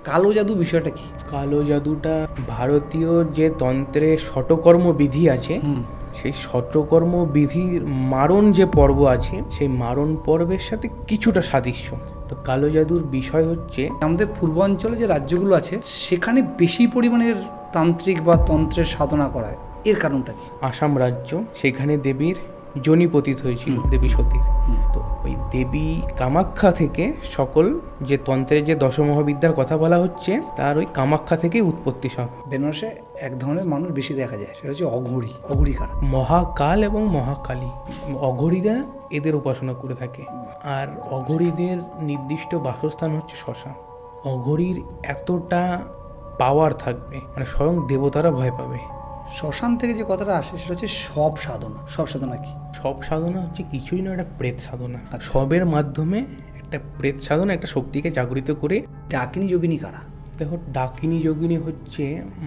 কালো জাদু বিষয়টা কি? কালো জাদুটা ভারতীয় যে তন্ত্রে ষটকর্ম বিধি আছে, সেই ষটকর্ম বিধির মারণ যে পর্ব আছে, সেই মারণ পর্বের সাথে কিছুটা সাদৃশ্য। তো কালো জাদুর বিষয় হচ্ছে, আমাদের পূর্বাঞ্চলে যে রাজ্যগুলো আছে সেখানে বেশি পরিমাণের তান্ত্রিক বা তন্ত্রের সাধনা করা হয়, এর কারণটা কি? আসাম রাজ্য, সেখানে দেবীর যোনি পতিত হয়েছিল, দেবী সতীর। তো ওই দেবী কামাখ্যা থেকে সকল যে তন্ত্রের যে দশমহাবিদ্যার কথা বলা হচ্ছে, তার ওই কামাখ্যা থেকেই উৎপত্তি সব। বেনারসে এক ধরনের মানুষ বেশি দেখা যায়, সেটা হচ্ছে অঘরী। অঘরী কারা? মহাকাল এবং মহাকালী, অঘরীরা এদের উপাসনা করে থাকে। আর অঘরীদের নির্দিষ্ট বাসস্থান হচ্ছে শ্মশান। অঘরীর এতটা পাওয়ার থাকবে, মানে স্বয়ং দেবতারা ভয় পাবে। শ্মশান থেকে যে কথাটা আসে সেটা হচ্ছে সব সাধনা। সব সাধনা কি? সব সাধনা হচ্ছে কিছুই না, একটা প্রেত সাধনা। আর সবের মাধ্যমে একটা প্রেত সাধনা, একটা শক্তিকে জাগরিত করে। ডাকিনী যোগিনী কারা? দেখো, ডাকিনী যোগিনী হচ্ছে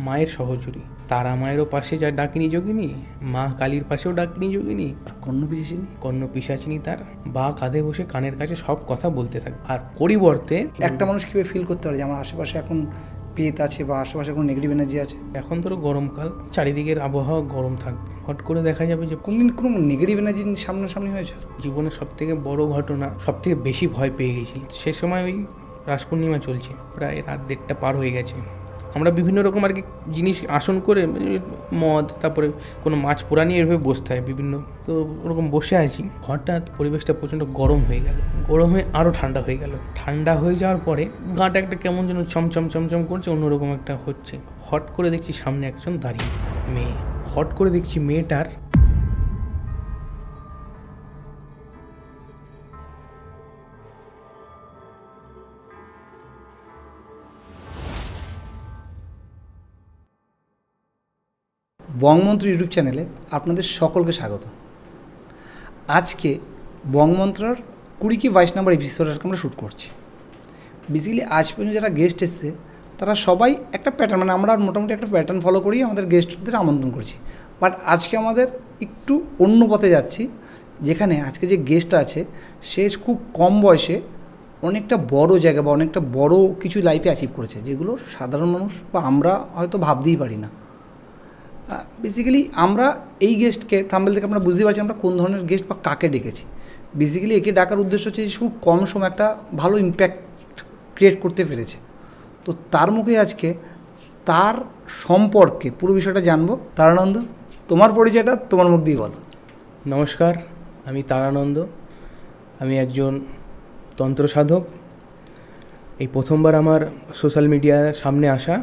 মায়ের সহচরী। তারা মায়েরও পাশে যা ডাকিনী যোগিনী, মা কালীর পাশেও ডাকিনী যোগিনী। আর কর্ণপিশাচিনী? কর্ণপিশাচিনী তার বা কাঁধে বসে কানের কাছে সব কথা বলতে থাকে। আর পরিবর্তে একটা মানুষ কীভাবে ফিল করতে পারে যে আমার আশেপাশে এখন পেত আছে বা আশেপাশে কোনো নেগেটিভ এনার্জি আছে? এখন ধরো গরমকাল, চারিদিকের আবহাওয়া গরম থাকবে, হট করে দেখা যাবে যে কোনদিন কোনো নেগেটিভ এনার্জি সামনাসামনি হয়েছে? জীবনের সব থেকে বড় ঘটনা, সব থেকে বেশি ভয় পেয়ে গেছি সে সময় ওই রাস পূর্ণিমা চলছে, প্রায় রাত 1:30 পার হয়ে গেছে। আমরা বিভিন্ন রকম আর কি জিনিস আসন করে, মদ, তারপরে কোনো মাছ পোড়া নিয়ে এভাবে বসতে হয় বিভিন্ন। তো ওরকম বসে আছি, হঠাৎ পরিবেশটা প্রচণ্ড গরম হয়ে গেল। গরম হয়ে আরও ঠান্ডা হয়ে গেল। ঠান্ডা হয়ে যাওয়ার পরে গাটা একটা কেমন যেন চমচম চমচম করছে, অন্যরকম একটা হচ্ছে। হট করে দেখছি সামনে একজন দাঁড়িয়ে, মেয়ে। হট করে দেখছি মেয়েটার বঙ্গমন্ত্র ইউটিউব চ্যানেলে আপনাদের সকলকে স্বাগত। আজকে বঙ্গমন্ত্রার 20 কি 22 নম্বর এপিসোড আমরা শ্যুট করছি। বেসিক্যালি আজ পর্যন্ত যারা গেস্ট এসছে তারা সবাই একটা প্যাটার্ন, মানে আমরা মোটামুটি একটা প্যাটার্ন ফলো করেই আমাদের গেস্টদের আমন্ত্রণ করছি। বাট আজকে আমাদের একটু অন্য পথে যাচ্ছি, যেখানে আজকে যে গেস্টটা আছে সে খুব কম বয়সে অনেকটা বড় জায়গা বা অনেকটা বড় কিছু লাইফে অ্যাচিভ করেছে, যেগুলো সাধারণ মানুষ বা আমরা হয়তো ভাবতেই পারি না। বেসিক্যালি আমরা এই গেস্টকে থাম্বনেল থেকে আমরা বুঝতে পারছি আমরা কোন ধরনের গেস্ট বা কাকে ডেকেছি। বেসিক্যালি একে ডাকার উদ্দেশ্য হচ্ছে যে খুব কম সময় একটা ভালো ইম্প্যাক্ট ক্রিয়েট করতে পেরেছে। তো তার মুখে আজকে তার সম্পর্কে পুরো বিষয়টা জানবো। তারানন্দ, তোমার পরিচয়টা তোমার মুখ দিয়ে বলো। নমস্কার, আমি তারানন্দ। আমি একজন তন্ত্র সাধক। এই প্রথমবার আমার সোশ্যাল মিডিয়ার সামনে আসা।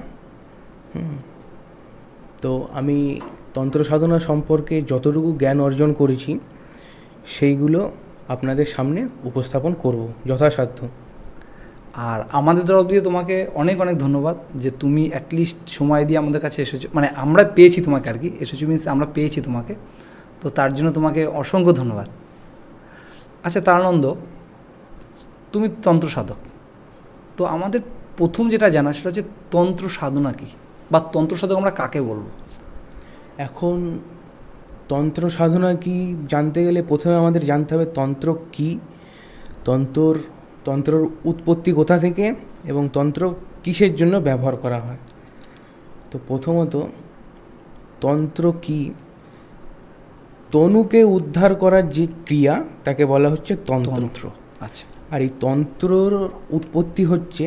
তো আমি তন্ত্র সাধনা সম্পর্কে যতটুকু জ্ঞান অর্জন করেছি সেইগুলো আপনাদের সামনে উপস্থাপন করব যথাসাধ্য। আর আমাদের তরফ দিয়ে তোমাকে অনেক অনেক ধন্যবাদ যে তুমি অ্যাটলিস্ট সময় দিয়ে আমাদের কাছে এসেছো, মানে আমরা পেয়েছি তোমাকে আর কি, এসেছো মিনস আমরা পেয়েছি তোমাকে, তো তার জন্য তোমাকে অসংখ্য ধন্যবাদ। আচ্ছা তারানন্দ, তুমি তন্ত্র সাধক, তো আমাদের প্রথম যেটা জানা সেটা হচ্ছে তন্ত্র সাধনা কী বা তন্ত্র সাধক আমরা কাকে বলবো? এখন তন্ত্র সাধনা কি জানতে গেলে প্রথমে আমাদের জানতে হবে তন্ত্র কি, তন্ত্রর উৎপত্তি কোথা থেকে এবং তন্ত্র কিসের জন্য ব্যবহার করা হয়। তো প্রথমত তন্ত্র কি, তনুকে উদ্ধার করার যে ক্রিয়া তাকে বলা হচ্ছে তন্ত্র। আচ্ছা। আর এই তন্ত্রর উৎপত্তি হচ্ছে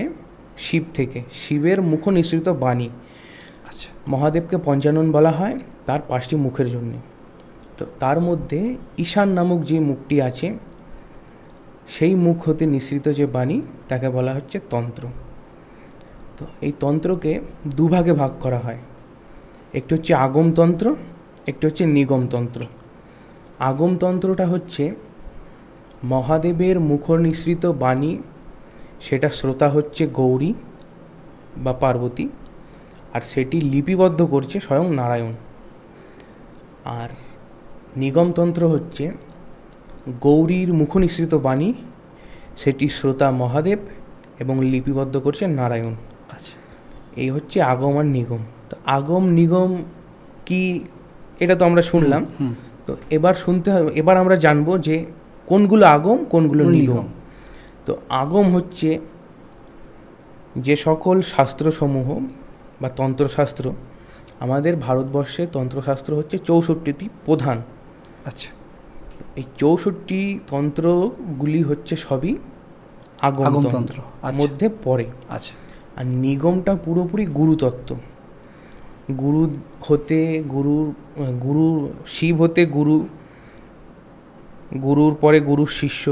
শিব থেকে, শিবের মুখ নিঃসৃত বাণী। আচ্ছা। মহাদেবকে পঞ্চানন বলা হয় তার 5টি মুখের জন্যে। তো তার মধ্যে ঈশান নামক যে মুখটি আছে, সেই মুখ হতে নিঃসৃত যে বাণী তাকে বলা হচ্ছে তন্ত্র। তো এই তন্ত্রকে দুভাগে ভাগ করা হয়, একটি হচ্ছে আগমতন্ত্র, একটি হচ্ছে নিগমতন্ত্র। আগমতন্ত্রটা হচ্ছে মহাদেবের মুখ নিঃসৃত বাণী, সেটা শ্রোতা হচ্ছে গৌরী বা পার্বতী, আর সেটি লিপিবদ্ধ করছে স্বয়ং নারায়ণ। আর নিগমতন্ত্র হচ্ছে গৌরীর মুখ নিঃসৃত বাণী, সেটি শ্রোতা মহাদেব এবং লিপিবদ্ধ করছে নারায়ণ। আচ্ছা, এই হচ্ছে আগম আর নিগম। তো আগম নিগম কি এটা তো আমরা শুনলাম। তো এবার শুনতে হবে, এবার আমরা জানবো যে কোনগুলো আগম কোনগুলো নিগম। তো আগম হচ্ছে যে সকল শাস্ত্রসমূহ বা তন্ত্রশাস্ত্র, আমাদের ভারতবর্ষে তন্ত্রশাস্ত্র হচ্ছে 64টি প্রধান। আচ্ছা। এই 64 তন্ত্রগুলি হচ্ছে সবই আগমতন্ত্র মধ্যে পড়ে। আচ্ছা। আর নিগমটা পুরোপুরি গুরুতত্ত্ব। গুরু হতে গুরু শিব হতে গুরুর পরে গুরুর শিষ্য,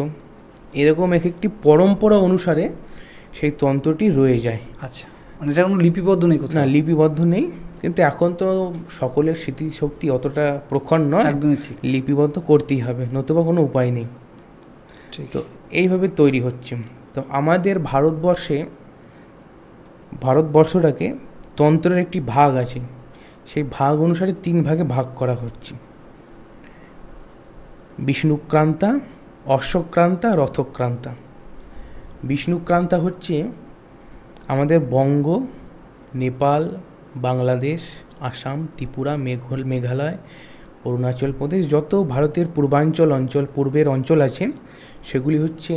এরকম এক একটি পরম্পরা অনুসারে সেই তন্ত্রটি রয়ে যায়। আচ্ছা, মানে এটা কোনো লিপিবদ্ধ নেই কোথাও? না, লিপিবদ্ধ নেই, কিন্তু এখন তো সকলের স্মৃতিশক্তি অতটা প্রখর নয়, একদমই ঠিক। লিপিবদ্ধ করতেই হবে, নতুবা কোনো উপায় নেই। ঠিক। তো এইভাবে তৈরি হচ্ছে। তো আমাদের ভারতবর্ষটাকে তন্ত্রের একটি ভাগ আছে, সেই ভাগ অনুসারে 3 ভাগে ভাগ করা হচ্ছে: বিষ্ণুক্রান্তা, অশ্বক্রান্তা, রথক্রান্তা। বিষ্ণুক্রান্তা হচ্ছে আমাদের বঙ্গ, নেপাল, বাংলাদেশ, আসাম, ত্রিপুরা, মেঘালয়, অরুণাচল প্রদেশ, যত ভারতের পূর্বের অঞ্চল আছে সেগুলি হচ্ছে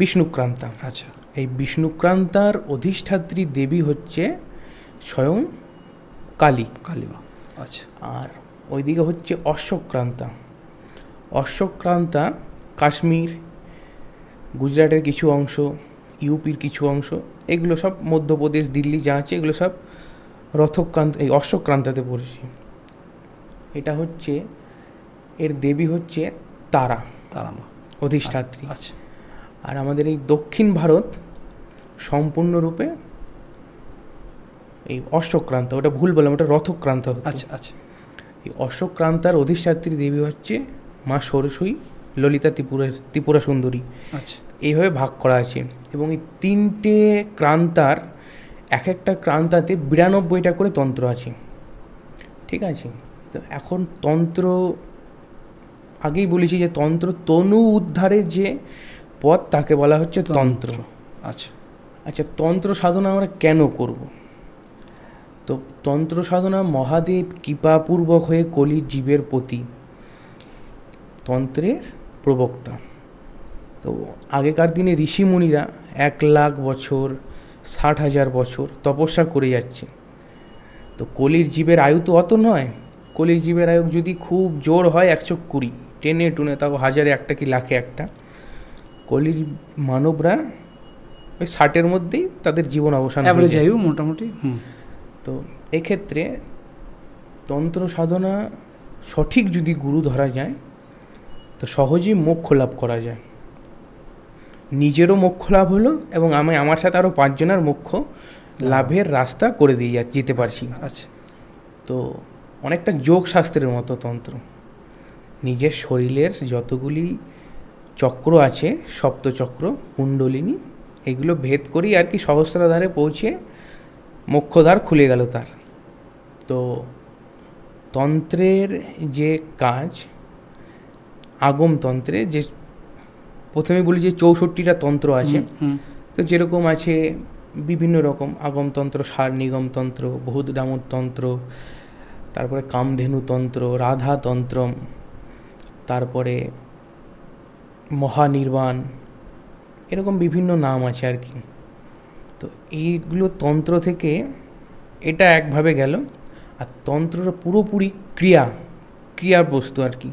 বিষ্ণুক্রান্তা। আচ্ছা। এই বিষ্ণুক্রান্তার অধিষ্ঠাত্রী দেবী হচ্ছে স্বয়ং কালী। আচ্ছা। আর ওইদিকে হচ্ছে অশ্বক্রান্তা কাশ্মীর, গুজরাটের কিছু অংশ, ইউপির কিছু অংশ, এগুলো সব মধ্যপ্রদেশ, দিল্লি যা আছে এগুলো সব এই অশ্বক্রান্তাতে পড়েছে। এটা হচ্ছে, এর দেবী হচ্ছে তারা মা অধিষ্ঠাত্রী। আচ্ছা। আর আমাদের এই দক্ষিণ ভারত সম্পূর্ণরূপে এই অশ্বক্রান্ত, ওটা ভুল বললাম, ওটা রথক্রান্ত হতো। আচ্ছা আচ্ছা। এই অশ্বক্রান্তার অধিষ্ঠাত্রী দেবী হচ্ছে মা সরস্বতী, ললিতা ত্রিপুরা সুন্দরী। আচ্ছা। এইভাবে ভাগ করা আছে। এবং এই 3টে ক্রান্তার এক একটা ক্রান্তাতে 92টা করে তন্ত্র আছে। ঠিক আছে? তো এখন তন্ত্র, আগেই বলেছি যে তন্ত্র তনু উদ্ধারের যে পথ, তাকে বলা হচ্ছে তন্ত্র। আচ্ছা আচ্ছা, তন্ত্র সাধনা আমরা কেন করব? তো তন্ত্র সাধনা মহাদেব কৃপাপূর্বক হয়ে কলির জীবের প্রতি তন্ত্রের প্রবক্তা। তো আগেকার দিনে ঋষিমুনিরা 1,00,000 বছর, 60,000 বছর তপস্যা করে যাচ্ছে। তো কলির জীবের আয়ু তো অত নয়। কলির জীবের আয়ু যদি খুব জোর হয় 120, টেনে টুনে, তাও 1000-এ একটা কি লাখে একটা। কলির মানবরা ওই 60-এর মধ্যেই তাদের জীবন অবসান, অ্যাভারেজ আয়ু মোটামুটি। তো এক্ষেত্রে তন্ত্র সাধনা সঠিক যদি গুরু ধরা যায় তো সহজেই মোক্ষ লাভ করা যায়। নিজেরও মোক্ষ লাভ হলো এবং আমার সাথে আরও 5 জনের মোক্ষ লাভের রাস্তা করে দিয়ে যেতে পারছি। আচ্ছা। তো অনেকটা যোগ শাস্ত্রের মতো তন্ত্র। নিজের শরীরের যতগুলি চক্র আছে, সপ্তচক্র, কুণ্ডলিনী, এগুলো ভেদ করি আর কি সহস্রাধারে পৌঁছে মোক্ষদ্বার খুলে গেল তার। তো তন্ত্রের যে কাজ, আগমতন্ত্রে যে প্রথমে বলি যে 64টা তন্ত্র আছে। তো যেরকম আছে বিভিন্ন রকম আগমতন্ত্র, সার নিগমতন্ত্র, বহুত দামোদ তন্ত্র, তারপরে কামধেনু তন্ত্র, রাধাতন্ত্র, তারপরে মহানির্বাণ, এরকম বিভিন্ন নাম আছে আর কি। তো এইগুলো তন্ত্র থেকে এটা একভাবে গেল। আর তন্ত্রটা পুরোপুরি ক্রিয়ার বস্তু আর কি।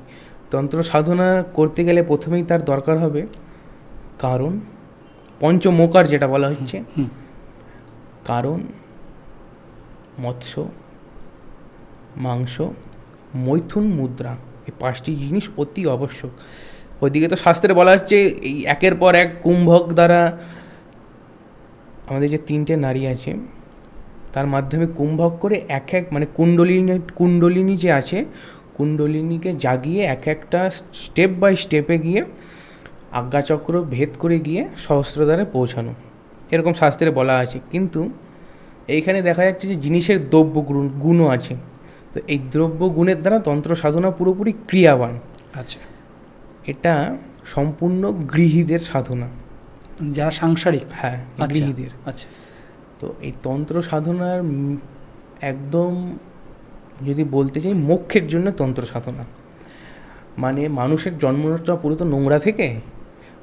তন্ত্র সাধনা করতে গেলে প্রথমেই তার দরকার হবে কারণ, পঞ্চমোকার যেটা বলা হচ্ছে, কারণ, মৎস্য, মাংস, মৈথুন, মুদ্রা, এই 5টি জিনিস অতি আবশ্যক। ওইদিকে তো শাস্ত্রে বলা হচ্ছে এই একের পর এক কুম্ভক দ্বারা আমাদের যে 3টে নারী আছে তার মাধ্যমে কুম্ভক করে মানে কুণ্ডলিনী যে আছে, কুণ্ডলিনীকে জাগিয়ে এক একটা স্টেপ বাই স্টেপে গিয়ে আজ্ঞাচক্র ভেদ করে গিয়ে সহস্রদ্বারে পৌঁছানো, এরকম শাস্ত্রে বলা আছে। কিন্তু এইখানে দেখা যাচ্ছে যে জিনিসের দ্রব্য গুণও আছে। তো এই দ্রব্য গুণের দ্বারা তন্ত্র সাধনা পুরোপুরি ক্রিয়াবান। আচ্ছা। এটা সম্পূর্ণ গৃহীদের সাধনা, যারা সাংসারিক। হ্যাঁ, গৃহীদের। আচ্ছা। তো এই তন্ত্র সাধনার একদম যদি বলতে চাই মোক্ষের জন্য তন্ত্র সাধনা, মানে মানুষের জন্মটা পুরো তো নোংরা থেকে,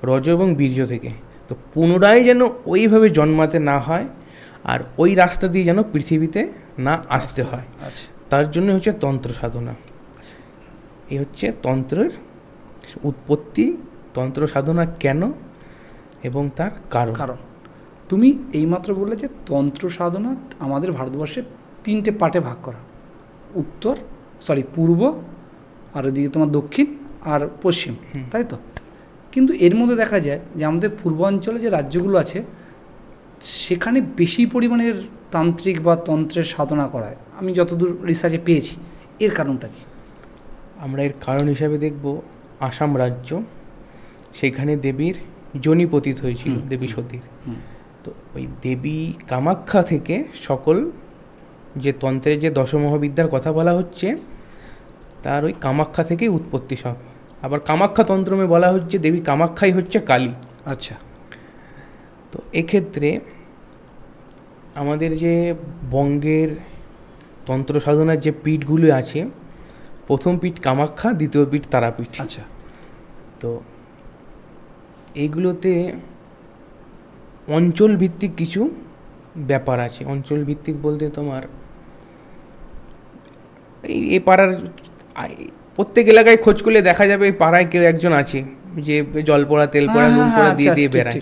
রজ এবং বীর্য থেকে। তো পুনরায় যেন ওইভাবে জন্মাতে না হয়, আর ওই রাস্তা দিয়ে যেন পৃথিবীতে না আসতে হয়, আচ্ছা, তার জন্য হচ্ছে তন্ত্র সাধনা। এই হচ্ছে তন্ত্রের উৎপত্তি, তন্ত্র সাধনা কেন এবং তার কারণ। কারণ তুমি এইমাত্র বললে যে তন্ত্র সাধনা আমাদের ভারতবর্ষে 3টে পার্টে ভাগ করা, পূর্ব, আর ওদিকে তোমার দক্ষিণ আর পশ্চিম, তাই তো? কিন্তু এর মধ্যে দেখা যায় যে আমাদের পূর্বাঞ্চলে যে রাজ্যগুলো আছে সেখানে বেশি পরিমাণের তান্ত্রিক বা তন্ত্রের সাধনা করায়, আমি যতদূর রিসার্চে পেয়েছি। এর কারণটা কি? আমরা এর কারণ হিসাবে দেখব আসাম রাজ্য, সেখানে দেবীর যোনি পতিত হয়েছিল, দেবী সতীর। তো ওই দেবী কামাখ্যা থেকে সকল যে তন্ত্রের যে দশমহাবিদ্যার কথা বলা হচ্ছে, তার ওই কামাখ্যা থেকেই উৎপত্তি সব। আবার কামাখ্যা তন্ত্রমে বলা হচ্ছে দেবী কামাখ্যাই হচ্ছে কালী। আচ্ছা। তো এক্ষেত্রে আমাদের যে বঙ্গের তন্ত্র সাধনার যে পীঠগুলো আছে, প্রথম পীঠ কামাখ্যা, দ্বিতীয় পীঠ তারাপীঠ। আচ্ছা। তো এইগুলোতে অঞ্চল ভিত্তিক কিছু ব্যাপার আছে। অঞ্চল ভিত্তিক বলতে তোমার এই পাড়ার প্রত্যেক এলাকায় খোঁজ করলে দেখা যাবে এই পাড়ায় কেউ একজন আছে যে জল পড়া, তেল পড়া, নুন পড়া দিয়ে দিয়ে বেড়ায়।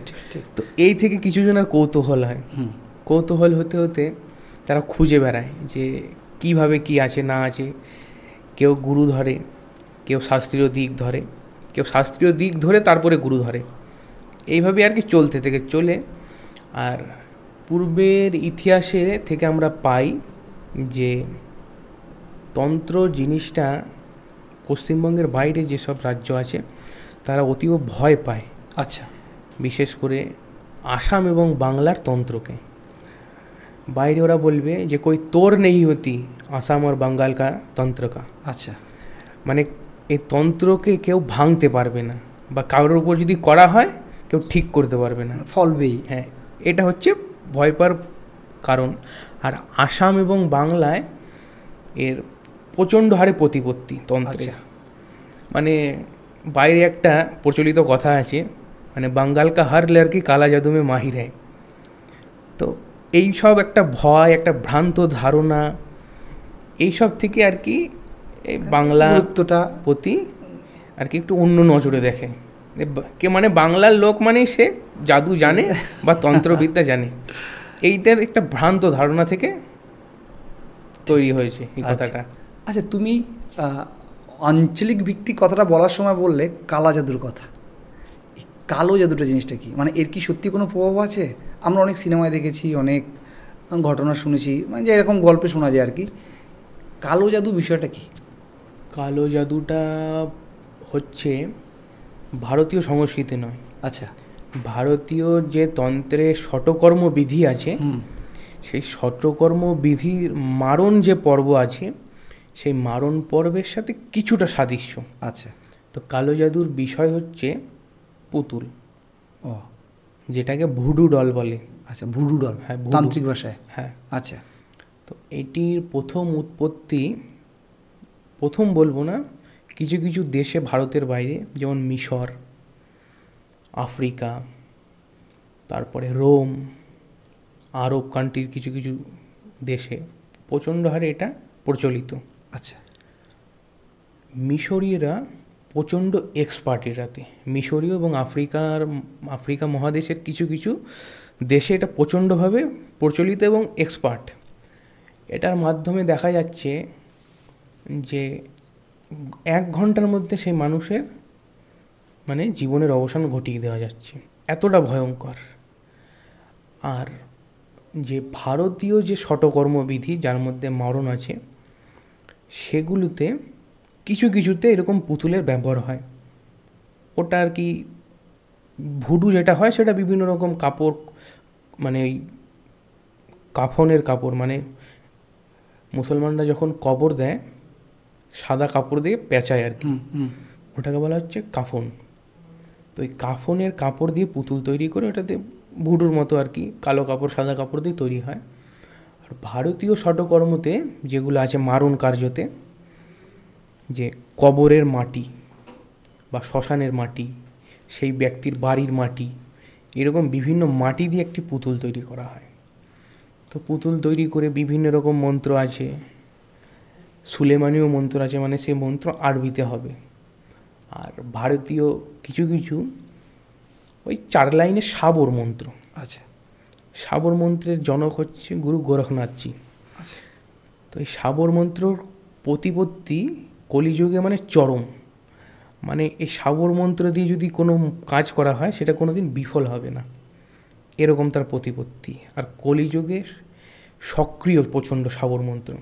তো এই থেকে কিছু জনের কৌতূহল হয়, কৌতূহল হতে হতে তারা খুঁজে বেড়ায় যে কিভাবে কি আছে না আছে। কেউ গুরু ধরে, কেউ শাস্ত্রীয় দিক ধরে, কেউ শাস্ত্রীয় দিক ধরে তারপরে গুরু ধরে। এইভাবে আর কি চলতে থেকে চলে। আর পূর্বের ইতিহাসে থেকে আমরা পাই যে তন্ত্র জিনিসটা পশ্চিমবঙ্গের বাইরে যেসব রাজ্য আছে তারা অতীব ভয় পায়। আচ্ছা। বিশেষ করে আসাম এবং বাংলার তন্ত্রকে। বাইরে ওরা বলবে যে কই তোর নেই হতি আসাম আর বাঙ্গাল কা তন্ত্র কা। আচ্ছা। মানে এই তন্ত্রকে কেউ ভাঙতে পারবে না, বা কারোর উপর যদি করা হয় কেউ ঠিক করতে পারবে না, ফলবেই। হ্যাঁ, এটা হচ্ছে ভয় পাওয়ার কারণ। আর আসাম এবং বাংলায় এর প্রচণ্ড হারে প্রতিপত্তি তন্ত্রে। মানে বাইরে একটা প্রচলিত কথা আছে, মানে বাঙ্গাল কা হার লড়কি কালা জাদু মে মাহির হ্যায়। তো এইসব একটা ভয়, একটা ভ্রান্ত ধারণা, এইসব থেকে আর কি এই বাংলা গুরুত্বটা প্রতি আর কি একটু অন্য নজরে দেখে। কে মানে বাংলার লোক মানে সে জাদু জানে বা তন্ত্রবিদ্যা জানে, এইটার একটা ভ্রান্ত ধারণা থেকে তৈরি হয়েছে এই কথাটা। আচ্ছা, তুমি আঞ্চলিক ভিত্তিক কথাটা বলার সময় বললে কালা জাদুর কথা। কালো জাদুটা জিনিসটা কি? মানে এর কি সত্যি কোনো প্রভাব আছে? আমরা অনেক সিনেমায় দেখেছি, অনেক ঘটনা শুনেছি, মানে যে এরকম গল্পে শোনা যায় আর কি। কালো জাদু বিষয়টা কি? কালো জাদুটা হচ্ছে ভারতীয় সংস্কৃতি নয়। আচ্ছা। ভারতীয় যে তন্ত্রে ষটকর্ম বিধি আছে, সেই ষটকর্ম বিধির মারণ যে পর্ব আছে, সেই মারণ পর্বের সাথে কিছুটা সাদৃশ্য। আচ্ছা। তো কালো জাদুর বিষয় হচ্ছে পুতুল, ও, যেটাকে ভুডু ডল বলে। আচ্ছা, ভুডু ডল, হ্যাঁ, তান্ত্রিক ভাষায়। হ্যাঁ। আচ্ছা। তো এটির প্রথম উৎপত্তি, প্রথম বলবো না, কিছু কিছু দেশে ভারতের বাইরে, যেমন মিশর, আফ্রিকা, তারপরে রোম, আরব কান্ট্রির কিছু কিছু দেশে প্রচণ্ড হারে এটা প্রচলিত। আচ্ছা। মিশরীয়রা প্রচণ্ড এক্সপার্ট এটাতে। মিশরীয় এবং আফ্রিকা মহাদেশের কিছু কিছু দেশে এটা প্রচণ্ডভাবে প্রচলিত এবং এক্সপার্ট। এটার মাধ্যমে দেখা যাচ্ছে যে 1 ঘন্টার মধ্যে সেই মানুষের মানে জীবনের অবসান ঘটিয়ে দেওয়া যাচ্ছে, এতটা ভয়ঙ্কর। আর যে ভারতীয় যে ষটকর্মবিধি যার মধ্যে মরণ আছে, সেগুলোতে কিছু কিছুতে এরকম পুতুলের ব্যবহার হয়। ওটা আর কি ভুডু যেটা হয় সেটা বিভিন্ন রকম কাপড়, মানে ওই কাফনের কাপড়, মানে মুসলমানরা যখন কবর দেয় সাদা কাপড় দিয়ে পেঁচায় আর কি, ওটাকে বলা হচ্ছে কাফন। তো ওই কাফনের কাপড় দিয়ে পুতুল তৈরি করে ওটাতে ভুডুর মতো আর কি কালো কাপড় সাদা কাপড় দিয়ে তৈরি হয়। আর ভারতীয় ষটকর্মতে যেগুলো আছে মারণ কার্যতে, যে কবরের মাটি বা শ্মশানের মাটি, সেই ব্যক্তির বাড়ির মাটি, এরকম বিভিন্ন মাটি দিয়ে একটি পুতুল তৈরি করা হয়। তো পুতুল তৈরি করে বিভিন্ন রকম মন্ত্র আছে, সুলেমানীয় মন্ত্র আছে, মানে সে মন্ত্র আরবিতে হবে। আর ভারতীয় কিছু কিছু ওই 4 লাইনের সাবর মন্ত্র। আচ্ছা সাবর মন্ত্রের জনক হচ্ছে গুরু গোরখনাথজি। আচ্ছা। তো এই সাবর মন্ত্রর প্রতিপত্তি কলিযুগে মানে চরম, মানে এই সাবর মন্ত্র দিয়ে যদি কোনো কাজ করা হয় সেটা কোনো দিন বিফল হবে না, এরকম তার প্রতিপত্তি। আর কলিযুগের সক্রিয় প্রচণ্ড সাবর মন্ত্র।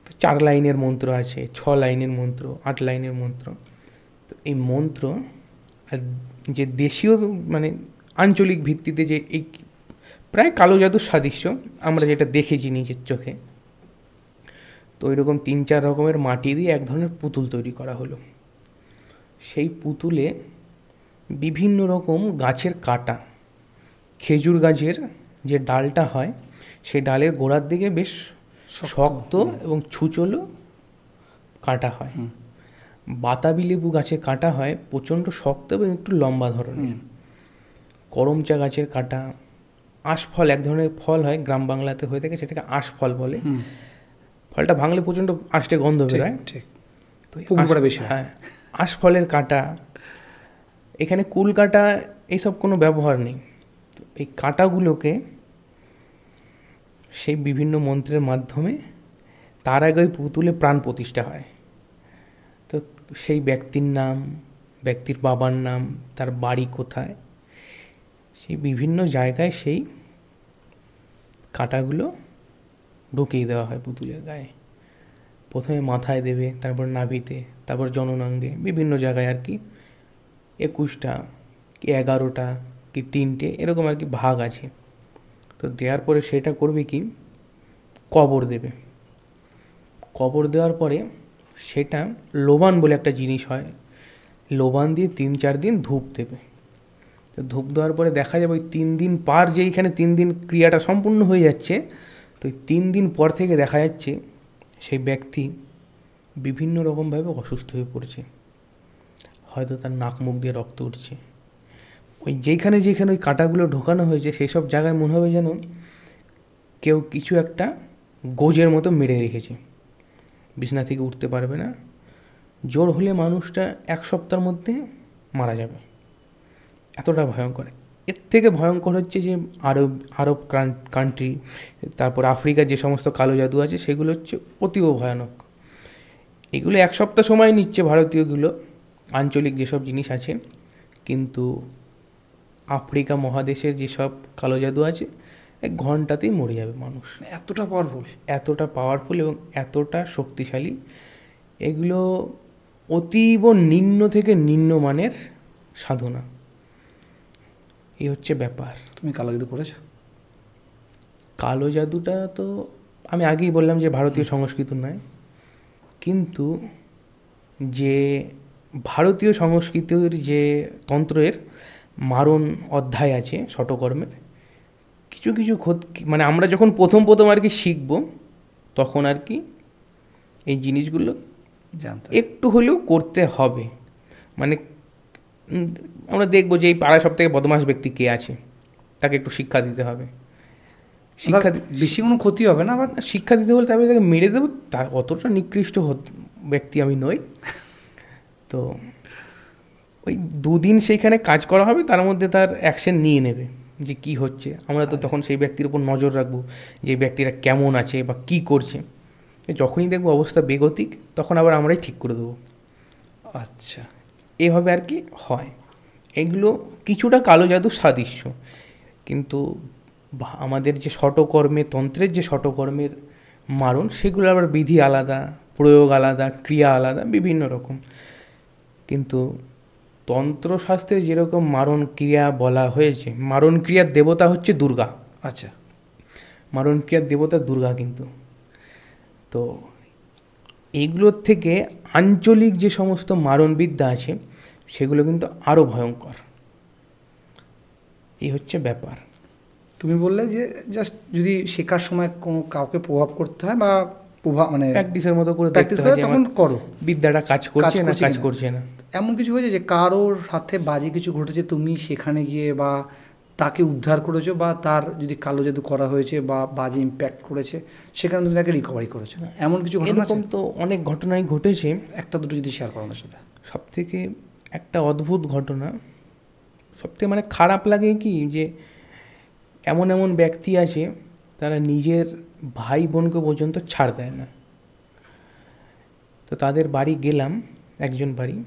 তো 4 লাইনের মন্ত্র আছে, 6 লাইনের মন্ত্র, 8 লাইনের মন্ত্র। তো এই মন্ত্র আর যে দেশীয় মানে আঞ্চলিক ভিত্তিতে যে এই প্রায় কালো জাদুর সাদৃশ্য আমরা যেটা দেখেছি নিজের চোখে, তো ওইরকম 3-4 রকমের মাটি দিয়ে এক ধরনের পুতুল তৈরি করা হলো। সেই পুতুলে বিভিন্ন রকম গাছের কাটা, খেজুর গাছের যে ডালটা হয় সেই ডালের গোড়ার দিকে বেশ শক্ত এবং ছুচলো কাটা হয়। বাতাবি লেবু গাছে কাটা হয় প্রচণ্ড শক্ত এবং একটু লম্বা ধরনের। করমচা গাছের কাটা, আঁশফল এক ধরনের ফল হয় গ্রাম বাংলাতে হয়ে থাকে, সেটাকে আঁশফল বলে। ফলটা ভাঙলে প্রচণ্ড আষ্টে গন্ধ বেরোয়, তো বেশি। হ্যাঁ, আঁশফলের কাটা। এখানে কুল কাটা এইসব কোনো ব্যবহার নেই। তো এই কাঁটাগুলোকে সেই বিভিন্ন মন্ত্রের মাধ্যমে তার আগে ওই পুতুলে প্রাণ প্রতিষ্ঠা হয়। তো সেই ব্যক্তির নাম, ব্যক্তির বাবার নাম, তার বাড়ি কোথায়, সেই বিভিন্ন জায়গায় সেই কাঁটাগুলো ঢুকিয়ে দেওয়া হয় পুতুলের গায়ে। প্রথমে মাথায় দেবে, তারপর নাভিতে, তারপর জননাঙ্গে, বিভিন্ন জায়গায় আর কি 21টা কি 11টা কি 3টে এরকম আর কি ভাগ আছে। তো দেওয়ার পরে সেটা করবে কি, কবর দেবে। কবর দেওয়ার পরে সেটা লোবান বলে একটা জিনিস হয়, লোবান দিয়ে 3-4 দিন ধূপ দেবে। তো ধূপ দেওয়ার পরে দেখা যাবে ওই 3 দিন পার, যে এইখানে 3 দিন ক্রিয়াটা সম্পূর্ণ হয়ে যাচ্ছে, তো ওই 3 দিন পর থেকে দেখা যাচ্ছে সেই ব্যক্তি বিভিন্ন রকমভাবে অসুস্থ হয়ে পড়ছে। হয়তো তার নাক মুখ দিয়ে রক্ত উঠছে। ওই যেখানে যেখানে ওই কাঁটাগুলো ঢোকানো হয়েছে সেই সব জায়গায় মনে হবে যেন কেউ কিছু একটা গোজের মতো মেরে রেখেছে। বিছনা থেকে উঠতে পারবে না, জ্বর হলে মানুষটা 1 সপ্তাহের মধ্যে মারা যাবে, এতটা ভয়ঙ্কর। এর থেকে ভয়ঙ্কর হচ্ছে যে আরব কান্ট্রি, তারপর আফ্রিকার যে সমস্ত কালো জাদু আছে সেগুলো হচ্ছে অতীব ভয়ানক। এগুলো 1 সপ্তাহ সময় নিচ্ছে ভারতীয়গুলো, আঞ্চলিক যেসব জিনিস আছে, কিন্তু আফ্রিকা মহাদেশের যেসব কালো জাদু আছে 1 ঘন্টাতেই মরে যাবে মানুষ। এতটা পাওয়ারফুল, এতটা পাওয়ারফুল এবং এতটা শক্তিশালী। এগুলো অতীব নিম্ন থেকে নিম্নমানের সাধনা, এই হচ্ছে ব্যাপার। তুমি কালো জাদু করেছো? কালো জাদুটা তো আমি আগেই বললাম যে ভারতীয় সংস্কৃতি নয়, কিন্তু যে ভারতীয় সংস্কৃতির যে তন্ত্রের মারণ অধ্যায় আছে ষটকর্মের, কিছু কিছু মানে আমরা যখন প্রথম আর কি শিখব, তখন আর কি এই জিনিসগুলো একটু হলেও করতে হবে। মানে আমরা দেখবো যে এই পাড়ায় সব থেকে বদমাশ ব্যক্তি কে আছে, তাকে একটু শিক্ষা দিতে হবে। শিক্ষা বেশি কোনো ক্ষতি হবে না, বাট শিক্ষা দিতে বলতে আমি তাকে মেরে দেবো, তা অতটা নিকৃষ্ট ব্যক্তি আমি নই। তো ওই 2 দিন সেইখানে কাজ করা হবে, তার মধ্যে তার অ্যাকশন নিয়ে নেবে যে কি হচ্ছে। আমরা তো তখন সেই ব্যক্তির উপর নজর রাখবো যে ব্যক্তিটা কেমন আছে বা কি করছে। যখনই দেখবো অবস্থা বেগতিক, তখন আবার আমরাই ঠিক করে দেবো। আচ্ছা, এভাবে আর কি হয়। এগুলো কিছুটা কালো জাদুর সাদৃশ্য, কিন্তু আমাদের যে ষটকর্মে, তন্ত্রের যে ষটকর্মের মারণ, সেগুলো আবার বিধি আলাদা, প্রয়োগ আলাদা, ক্রিয়া আলাদা, বিভিন্ন রকম। কিন্তু তন্ত্রশাস্ত্রে যেরকম মারণ ক্রিয়া বলা হয়েছে, মারণ ক্রিয়ার দেবতা হচ্ছে দুর্গা। আচ্ছা, মারণ ক্রিয়ার দেবতা দুর্গা। কিন্তু তো এইগুলোর থেকে আঞ্চলিক যে সমস্ত মারণবিদ্যা আছে সেগুলো কিন্তু আরও ভয়ঙ্কর। এই হচ্ছে ব্যাপার। তুমি বললে যে জাস্ট যদি শেখার সময় কোনো কাউকে প্রভাব করতে হয় বা প্রভাব মানে প্র্যাকটিসের মতো করে প্র্যাকটিস করে তখন করো, বিদ্যাটা কাজ করছে না কাজ করছে না। এমন কিছু হয়েছে যে কারোর সাথে বাজে কিছু ঘটেছে, তুমি সেখানে গিয়ে বা তাকে উদ্ধার করেছো, বা তার যদি কালো জাদু করা হয়েছে বা বাজে ইম্প্যাক্ট করেছে, সেখানে তুমি তাকে রিকভারি করেছো, এমন কিছু ঘটনা আছে? এরকম তো অনেক ঘটনাই ঘটেছে। একটা দুটো যদি শেয়ার করো আমার সাথে। সবথেকে একটা অদ্ভুত ঘটনা, সবথেকে মানে খারাপ লাগে কি, যে এমন এমন ব্যক্তি আছে তারা নিজের ভাই বোনকে পর্যন্ত ছাড় দেয় না। তো তাদের বাড়ি গেলাম, একজন বাড়ি,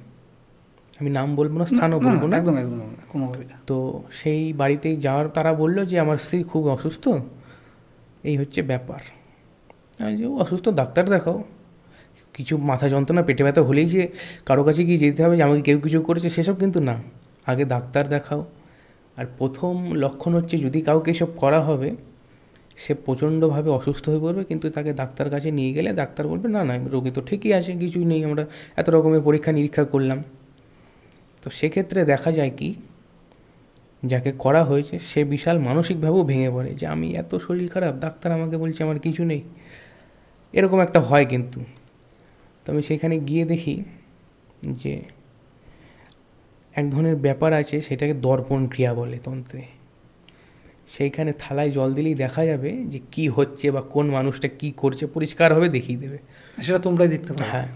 আমি নাম বলবো না, স্থানও বলবো না, একদম একদম কোনোভাবেই না। তো সেই বাড়িতেই যাওয়ার তারা বললো যে আমার স্ত্রী খুব অসুস্থ, এই হচ্ছে ব্যাপার। আমি যে অসুস্থ, ডাক্তার দেখাও। কিছু মাথা যন্ত্রণা পেটে ব্যথা হলেই যে কারো কাছে গিয়ে যেতে হবে যে আমাকে কেউ কিছু করেছে সেসব কিন্তু না, আগে ডাক্তার দেখাও। আর প্রথম লক্ষণ হচ্ছে যদি কাউকে এসব করা হবে সে প্রচণ্ডভাবে অসুস্থ হয়ে পড়বে, কিন্তু তাকে ডাক্তার কাছে নিয়ে গেলে ডাক্তার বলবে না না রোগী তো ঠিকই আছে, কিছুই নেই, আমরা এত রকমের পরীক্ষা নিরীক্ষা করলাম। তো সেক্ষেত্রে দেখা যায় কি, যাকে করা হয়েছে সে বিশাল মানসিকভাবেও ভেঙে পড়ে যে আমি এত শরীর খারাপ, ডাক্তার আমাকে বলছে আমার কিছু নেই, এরকম একটা হয়। কিন্তু তো আমি সেখানে গিয়ে দেখি যে এক ধরনের ব্যাপার আছে, সেটাকে দর্পণ ক্রিয়া বলে তন্ত্রে। সেইখানে থালায় জল দিলেই দেখা যাবে যে কি হচ্ছে বা কোন মানুষটা কি করছে, পরিষ্কারভাবে দেখিয়ে দেবে। সেটা তোমরাই দেখতে পাবে। হ্যাঁ,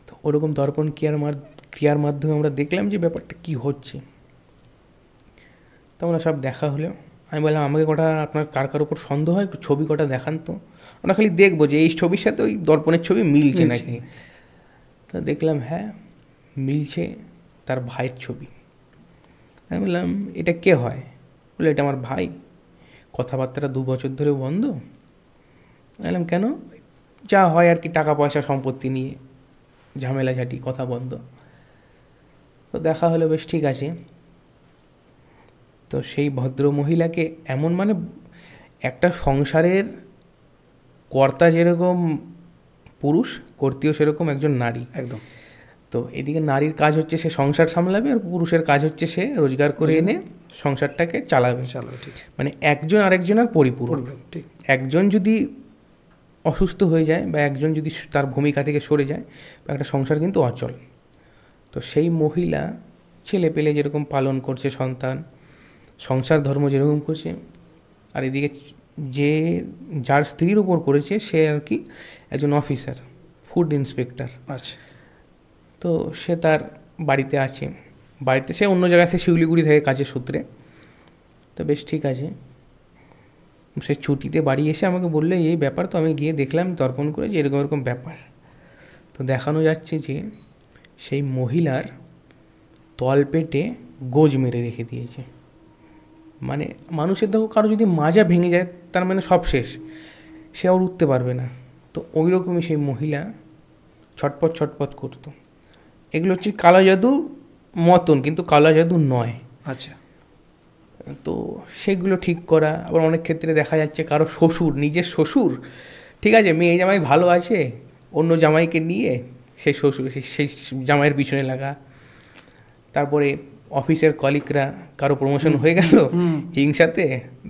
তো ওরকম দর্পণ ক্রিয়ার মাধ্যমে আমরা দেখলাম যে ব্যাপারটা কি হচ্ছে। তো আমরা সব দেখা হলো, আমি বললাম আমাকে কটা আপনার কার উপর সন্দেহ হয় একটু ছবি কটা দেখান তো, আমরা খালি দেখবো যে এই ছবির সাথে ওই দর্পণের ছবি মিলছে নাকি। তো দেখলাম হ্যাঁ মিলছে, তার ভাইয়ের ছবি। আমি বললাম এটা কে হয়? বলে এটা আমার ভাই, কথাবার্তাটা 2 বছর ধরে বন্ধ। বললাম কেন? যা হয় আর কি, টাকা পয়সা সম্পত্তি নিয়ে ঝামেলা ঝাঁটি, কথা বন্ধ। তো দেখা হলো, বেশ ঠিক আছে। তো সেই ভদ্র মহিলাকে এমন মানে একটা সংসারের কর্তা যেরকম পুরুষ, কর্তীও সেরকম একজন নারী, একদম। তো এদিকে নারীর কাজ হচ্ছে সে সংসার সামলাবে, আর পুরুষের কাজ হচ্ছে সে রোজগার করে এনে সংসারটাকে চালাবে। ঠিক। মানে একজন আরেকজনের পরিপূরক। ঠিক। একজন যদি অসুস্থ হয়ে যায় বা একজন যদি তার ভূমিকা থেকে সরে যায়, একটা সংসার কিন্তু অচল। তো সেই মহিলা ছেলে পেলে যেরকম পালন করছে, সন্তান, সংসার ধর্ম যেরকম করছে, আর এদিকে যে যার স্ত্রীর উপর করেছে সে আর কি একজন অফিসার, ফুড ইন্সপেক্টর। আচ্ছা। তো সে তার বাড়িতে আছে, বাড়িতে সে অন্য জায়গায়, সে শিউলিগুড়ি থেকে কাজের সূত্রে। তো বেশ ঠিক আছে, সে ছুটিতে বাড়ি এসে আমাকে বললো এই ব্যাপার। তো আমি গিয়ে দেখলাম তর্পণ করে যে এরকম এরকম ব্যাপার। তো দেখানো যাচ্ছে যে সেই মহিলার তলপেটে গোজ মেরে রেখে দিয়েছে। মানে মানুষের দেখো কারো যদি মাজা ভেঙে যায় তার মানে সব শেষ, সে আর উঠতে পারবে না। তো ওই রকমই সেই মহিলা ছটপট ছটপট করতো। এগুলো হচ্ছে কালো জাদু মতন, কিন্তু কালো জাদু নয়। আচ্ছা। তো সেগুলো ঠিক করা। আবার অনেক ক্ষেত্রে দেখা যাচ্ছে কারো শ্বশুর, নিজের শ্বশুর, ঠিক আছে মেয়ে জামাই ভালো আছে, অন্য জামাইকে নিয়ে সেই শ্বশুর সেই জামাইয়ের পিছনে লাগা। তারপরে অফিসের কলিগরা কারো প্রমোশন হয়ে গেল, হিংসাতে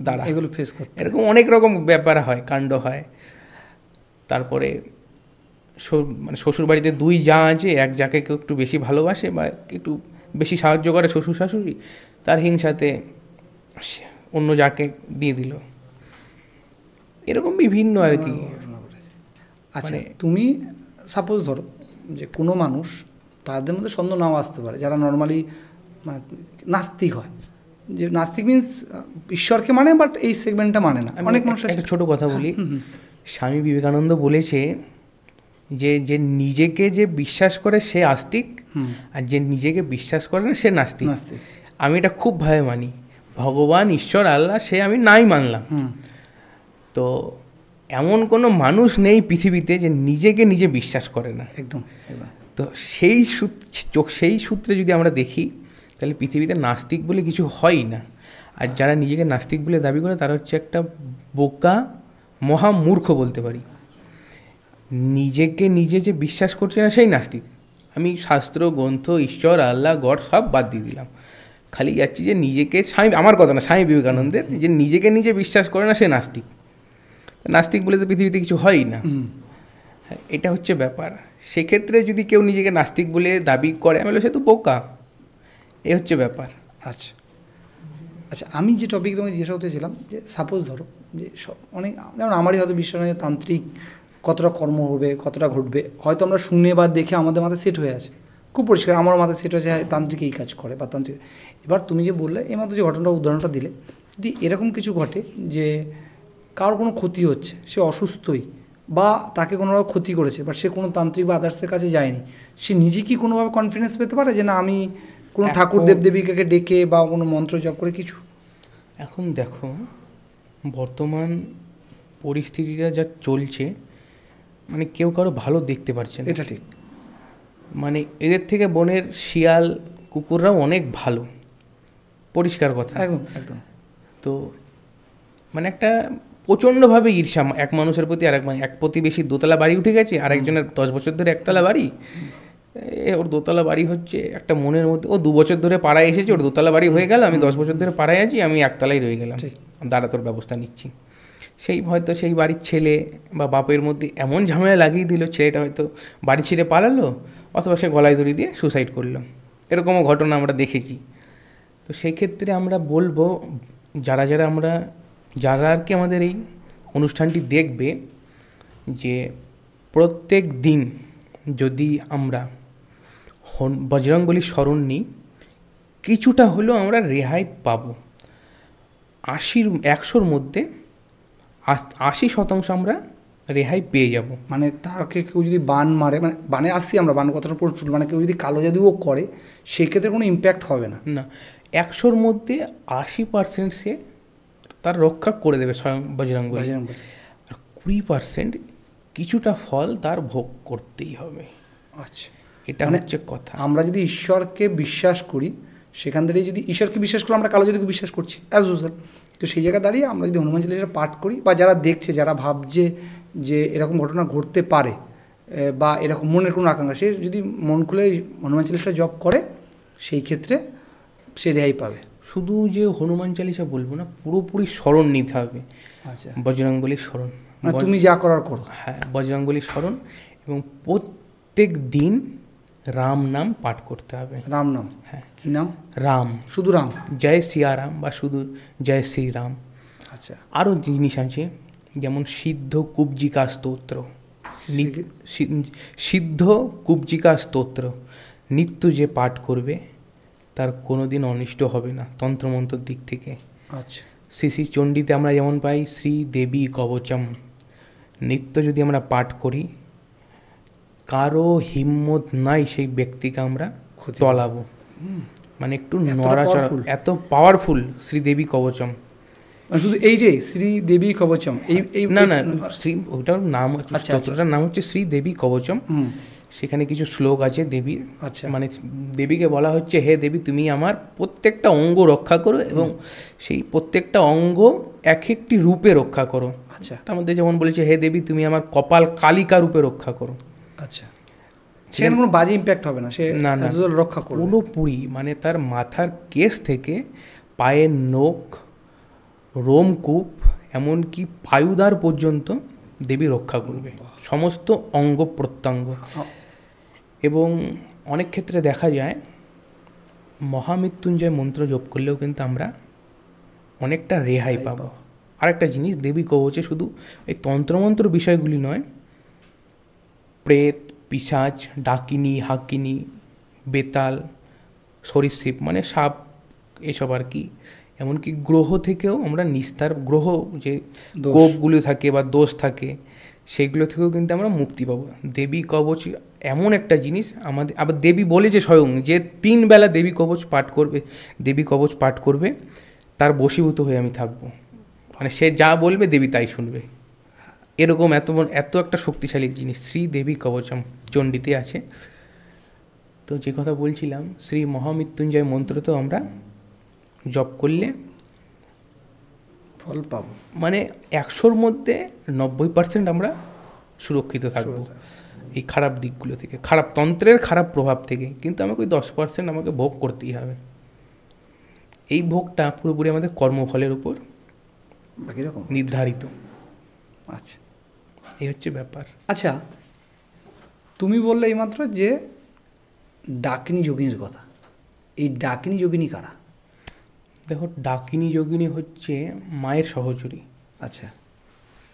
দাঁড়া, এগুলো ফেস করতে, এরকম অনেক রকম ব্যাপার হয়, কাণ্ড হয়। তারপরে মানে শ্বশুর বাড়িতে 2 জা আছে, এক যাকে কেউ একটু বেশি ভালোবাসে বা একটু বেশি সাহায্য করে শ্বশুর শাশুড়ি, তার হিংসাতে অন্য যাকে দিয়ে দিল, এরকম বিভিন্ন আর কি। আচ্ছা, তুমি সাপোজ ধরো যে কোনো মানুষ, তাদের মধ্যে সন্দেহ নাও আসতে পারে, যারা নর্মালি মানে নাস্তিক হয়, যে নাস্তিক মিন্স ঈশ্বরকে মানে, বাট এই সেগমেন্টটা মানে না। অনেক মানুষ। একটা ছোটো কথা বলি, স্বামী বিবেকানন্দ বলেছে যে যে নিজেকে যে বিশ্বাস করে সে আস্তিক, আর যে নিজেকে বিশ্বাস করে না সে নাস্তিক। আমি এটা খুব ভাবে মানি, ভগবান ঈশ্বর আল্লাহ সে আমি নাই মানলাম। তো এমন কোনো মানুষ নেই পৃথিবীতে যে নিজেকে নিজে বিশ্বাস করে না। একদম। তো সেই সূত্রে যদি আমরা দেখি তাহলে পৃথিবীতে নাস্তিক বলে কিছু হয়ই না। আর যারা নিজেকে নাস্তিক বলে দাবি করে তারা হচ্ছে একটা বোকা মহামূর্খ বলতে পারি। নিজেকে নিজে যে বিশ্বাস করছে না সেই নাস্তিক। আমি শাস্ত্র গ্রন্থ ঈশ্বর আল্লাহ গড সব বাদ দিয়ে দিলাম, খালি যাচ্ছি যে নিজেকে, আমার কথা না, স্বামী বিবেকানন্দের, যে নিজেকে নিজে বিশ্বাস করে না সে নাস্তিক। নাস্তিক বলে তো পৃথিবীতে কিছু হয়ই না। এটা হচ্ছে ব্যাপার। সেক্ষেত্রে যদি কেউ নিজেকে নাস্তিক বলে দাবি করে, আমি বললাম সে তো বোকা, এই হচ্ছে ব্যাপার। আচ্ছা, আচ্ছা, আমি যে টপিক তোমাকে জিজ্ঞাসা করতে ছিলাম যে সাপোজ ধরো যে সব অনেক, যেমন আমারই হয়তো বিশ্বাস নেই তান্ত্রিক কতটা কর্ম হবে, কতটা ঘটবে, হয়তো আমরা শুনে বা দেখে আমাদের মাথায় সেট হয়ে আছে, খুব পরিষ্কার আমার মাথায় সেট হয়েছে, হ্যাঁ তান্ত্রিক এই কাজ করে বা তান্ত্রিক। এবার তুমি যে বললে এই মতো যে ঘটনাটা উদাহরণটা দিলে, যদি এরকম কিছু ঘটে যে কারোর কোনো ক্ষতি হচ্ছে, সে অসুস্থই বা তাকে কোনোভাবে ক্ষতি করেছে, বাট সে কোনো তান্ত্রিক বা আদার্সের কাছে যায়নি, সে নিজে কি কোনোভাবে কনফিডেন্স পেতে পারে যে না আমি কোনো ঠাকুর দেবদেবীকে ডেকে বা কোনো মন্ত্র জপ করে কিছু? এখন দেখো, বর্তমান পরিস্থিতিটা যা চলছে, মানে কেউ কারো ভালো দেখতে পারছে না। এটা ঠিক। মানে এদের থেকে বনের শিয়াল কুকুররাও অনেক ভালো, পরিষ্কার কথা। একদম একদম। তো মানে একটা প্রচণ্ডভাবে ঈর্ষা এক মানুষের প্রতি আর এক প্রতিবেশী দোতলা বাড়ি উঠে গেছে, আর একজনের 10 বছর ধরে একতলা বাড়ি, ওর দোতলা বাড়ি হচ্ছে একটা মনের মধ্যে, ও 2 বছর ধরে পাড়ায় এসেছে, ওর দোতলা বাড়ি হয়ে গেল, আমি 10 বছর ধরে পাড়ায় আছি, আমি একতলায় রয়ে গেলাম, দাঁড়া তোর ব্যবস্থা নিচ্ছি। সেই হয়তো সেই বাড়ির ছেলে বা বাপের মধ্যে এমন ঝামেলা লাগিয়ে দিল, ছেলেটা হয়তো বাড়ি ছেড়ে পালালো, অথবা সে গলায় দড়ি দিয়ে সুসাইড করলো। এরকমও ঘটনা আমরা দেখেছি। তো সেই ক্ষেত্রে আমরা বলবো, যারা আর কি আমাদের এই অনুষ্ঠানটি দেখবে, যে প্রত্যেক দিন যদি আমরা বজরংবলী স্মরণ নিই, কিছুটা হলেও আমরা রেহাই পাবো। 100-র মধ্যে 80% আমরা রেহাই পেয়ে যাব। মানে তাকে কেউ যদি বান মারে, মানে বানে আসছি আমরা, বান কথাটা প্রচুর, মানে কেউ যদি কালো জাদুও করে সেক্ষেত্রে কোনো ইম্প্যাক্ট হবে না। না, 100-র মধ্যে 80% সে তার রক্ষা করে দেবে স্বয়ং বজরংবলী। আর 20% কিছুটা ফল তার ভোগ করতেই হবে। আচ্ছা, এটা হচ্ছে কথা। আমরা যদি ঈশ্বরকে বিশ্বাস করি, সেখান থেকে যদি ঈশ্বরকে বিশ্বাস করলে আমরা কালো জাদুকে বিশ্বাস করছি অ্যাজ ইউজুয়াল, তো সেই জায়গায় দাঁড়িয়ে আমরা যদি হনুমান চালিসা পাঠ করি, বা যারা দেখছে, যারা ভাবছে যে এরকম ঘটনা ঘটতে পারে বা এরকম মনের কোনো আকাঙ্ক্ষা, সে যদি মন খুলে হনুমান চালিসা জপ করে, সেই ক্ষেত্রে সে রেহাই পাবে। শুধু যে হনুমান চালিসা বলবো না, পুরোপুরি স্মরণ নিতে হবে। আচ্ছা, বজরংবলীর স্মরণ, মানে তুমি যা করার করো। হ্যাঁ, বজরংবলীর স্মরণ, এবং প্রত্যেক দিন রাম নাম পাঠ করতে হবে। রাম নাম? হ্যাঁ। কি নাম? রাম, শুধু রাম? জয় সিয়ারাম বা শুধু জয় শ্রীরাম। আচ্ছা। আরও জিনিস আছে, যেমন সিদ্ধ কুব্জিকা স্তোত্র, সিদ্ধ কুব্জিকা স্তোত্র নিত্য যে পাঠ করবে তার কোনো দিন অনিষ্ট হবে না তন্ত্রমন্ত্রের দিক থেকে। আচ্ছা। শ্রী চণ্ডীতে আমরা যেমন পাই শ্রী দেবী কবচম, নিত্য যদি আমরা পাঠ করি, কারো হিম্মত নাই সেই ব্যক্তিকে আমরা তলাবো। মানে একটু নড়াচড়া, এত পাওয়ারফুল শ্রীদেবী কবচম। শুধু এই রে শ্রীদেবী কবচম? এই না, শ্রী, ওটার নাম, স্তোত্রটার নাম হচ্ছে শ্রীদেবী কবচম। সেখানে কিছু শ্লোক আছে দেবীর। আচ্ছা। মানে দেবীকে বলা হচ্ছে, হে দেবী, তুমি আমার প্রত্যেকটা অঙ্গ রক্ষা করো, এবং সেই প্রত্যেকটা অঙ্গ এক একটি রূপে রক্ষা করো। আচ্ছা। তার মধ্যে যেমন বলেছে, হে দেবী, তুমি আমার কপাল কালিকা রূপে রক্ষা করো। আচ্ছা, সেখানে কোনো বাজে ইম্প্যাক্ট হবে না, সে না রক্ষা করবে পুরোপুরি। মানে তার মাথার কেশ থেকে পায়ের নখ, রোমকূপ, এমনকি পায়ুদার পর্যন্ত দেবী রক্ষা করবে, সমস্ত অঙ্গ প্রত্যঙ্গ। এবং অনেক ক্ষেত্রে দেখা যায় মহামৃত্যুঞ্জয় মন্ত্র জপ করলেও কিন্তু আমরা অনেকটা রেহাই পাবো। আরেকটা জিনিস, দেবী কবচে শুধু এই তন্ত্রমন্ত্র বিষয়গুলি নয়, প্রেত, পিশাচ, ডাকিনী, হাকিনী, বেতাল, সরীসৃপ মানে সাপ, এসব আর কি, এমনকি গ্রহ থেকেও আমরা নিস্তার, গ্রহ যে কোপগুলো থাকে বা দোষ থাকে, সেগুলো থেকেও কিন্তু আমরা মুক্তি পাবো। দেবী কবচ এমন একটা জিনিস আমাদের, আবার দেবী বলে যে স্বয়ং যে 3 বেলা দেবী কবচ পাঠ করবে, তার বশীভূত হয়ে আমি থাকবো। মানে সে যা বলবে দেবী তাই শুনবে। এরকম এত একটা শক্তিশালী জিনিস শ্রীদেবী কবচম চণ্ডীতে আছে। তো যে কথা বলছিলাম, শ্রী মহামৃত্যুঞ্জয় মন্ত্র তো আমরা জপ করলে ফল পাবো, মানে 100-র মধ্যে 90% আমরা সুরক্ষিত থাকবো এই খারাপ দিকগুলো থেকে, খারাপ তন্ত্রের খারাপ প্রভাব থেকে। কিন্তু আমাকে ওই 10% আমাকে ভোগ করতেই হবে। এই ভোগটা পুরোপুরি আমাদের কর্মফলের উপর নির্ধারিত। আচ্ছা, এই হচ্ছে ব্যাপার। আচ্ছা, তুমি বললে এইমাত্র যে ডাকিনী যোগিনীর কথা, এই ডাকিনী যোগিনী কারা? দেখো, ডাকিনী যোগিনী হচ্ছে মায়ের সহচরী। আচ্ছা।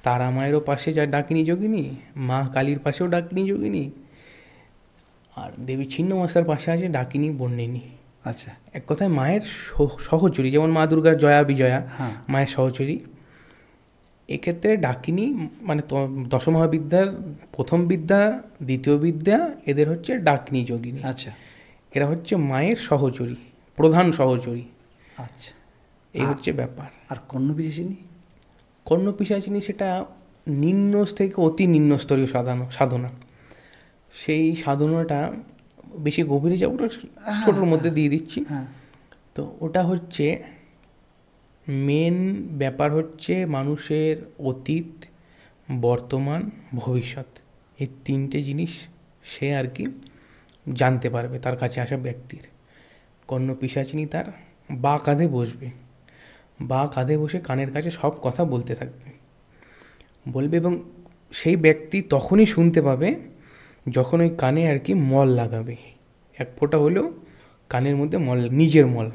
তারা মায়েরও পাশে যা ডাকিনী যোগিনী, মা কালীর পাশেও ডাকিনী যোগিনী, আর দেবী ছিন্নমস্তার পাশে আছে ডাকিনী বন্যিনী। আচ্ছা। এক কথায় মায়ের সহচরী, যেমন মা দুর্গার জয়া বিজয়া হ্যাঁ। মায়ের সহচরী। এক্ষেত্রে ডাকিনী মানে দশমহাবিদ্যার প্রথম বিদ্যা, দ্বিতীয় বিদ্যা, এদের হচ্ছে ডাকিনী যোগিনী। আচ্ছা। এরা হচ্ছে মায়ের সহচরী, প্রধান সহচরী। আচ্ছা। এই হচ্ছে ব্যাপার। আর কর্ণপিশাচিনী? কর্ণপিশাচিনী সেটা নিম্ন থেকে অতি নিম্নস্তরীয় সাধনা। সেই সাধনাটা বেশি গভীরে যাবো না, ছোটোর মধ্যে দিয়ে দিচ্ছি। হ্যাঁ। তো ওটা হচ্ছে মেন ব্যাপার হচ্ছে মানুষের অতীত, বর্তমান, ভবিষ্যৎ, এই তিনটে জিনিস সে আর কি জানতে পারবে তার কাছে আসা ব্যক্তির। কর্ণপিশাচিনী তার বাঁ কাঁধে বসবে, বাঁ কাঁধে বসে কানের কাছে সব কথা বলতে থাকবে, বলবে, এবং সেই ব্যক্তি তখনই শুনতে পাবে যখন ওই কানে আর কি মল লাগাবে। এক ফোঁটা হলেও কানের মধ্যে মল, নিজের মল।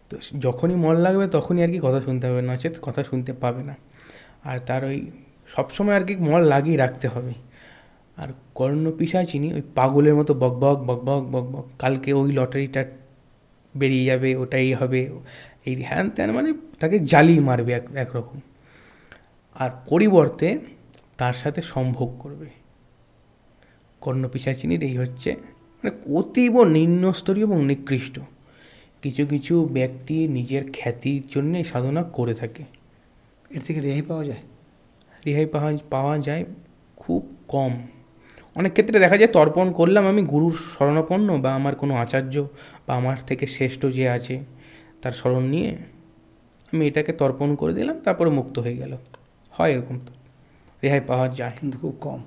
তো যখনই মল লাগবে তখনই আর কি কথা শুনতে হবে, নচেত কথা শুনতে পাবে না। আর তার ওই সবসময় আর কি মল লাগিয়ে রাখতে হবে। আর কর্ণপিশাচিনী ওই পাগলের মতো বকবক বকবক বকবক, কালকে ওই লটারিটা বেরিয়ে যাবে, ওটাই হবে, এই হ্যান ত্যান, মানে তাকে জ্বালিয়ে মারবে একরকম। আর পরিবর্তে তার সাথে সম্ভোগ করবে। কর্ণপিশাচিনীর এই হচ্ছে মানে অতীব নিম্নস্তরীয় এবং নিকৃষ্ট। কিছু কিছু ব্যক্তি নিজের খ্যাতির জন্য সাধনা করে থাকে। এর থেকে রেহাই পাওয়া যায়? রেহাই পাওয়া যায় খুব কম। অনেক ক্ষেত্রে দেখা যায় তর্পণ করলাম আমি গুরুর শরণাপন্ন বা আমার কোনো আচার্য বা আমার থেকে শ্রেষ্ঠ যে আছে তার শরণ নিয়ে আমি এটাকে তর্পণ করে দিলাম, তারপরে মুক্ত হয়ে গেল। হয় এরকম, তো রেহাই পাওয়া যায় কিন্তু খুব কম।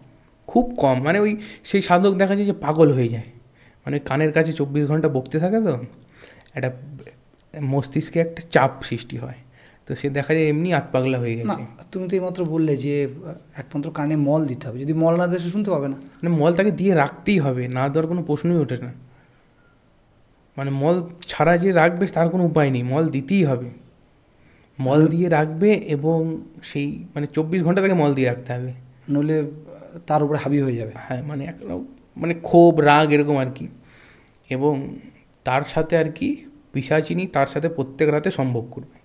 খুব কম। মানে ওই সেই সাধক দেখা যায় যে পাগল হয়ে যায়, মানে কানের কাছে 24 ঘন্টা বকতে থাকে, তো একটা মস্তিষ্কে একটা চাপ সৃষ্টি হয়, তো সে দেখা যায় এমনি আতপাগলা হয়ে না, গেছে। তুমি তো এইমাত্র বললে যে একমাত্র কানে মল দিতে হবে, যদি মল না দেয় সে শুনতে পাবে না। মানে মল তাকে দিয়ে রাখতেই হবে, না দেওয়ার কোনো প্রশ্নই ওঠে না। মানে মল ছাড়া যে রাখবে তার কোনো উপায় নেই, মল দিতেই হবে। মল দিয়ে রাখবে এবং সেই মানে 24 ঘন্টা তাকে মল দিয়ে রাখতে হবে, নইলে তার উপরে হাবি হয়ে যাবে। হ্যাঁ, মানে মানে ক্ষোভ রাগ এরকম আর কি। এবং তার সাথে আর কি পিশাচিনী তার সাথে প্রত্যেক রাতে সম্ভোগ করবে,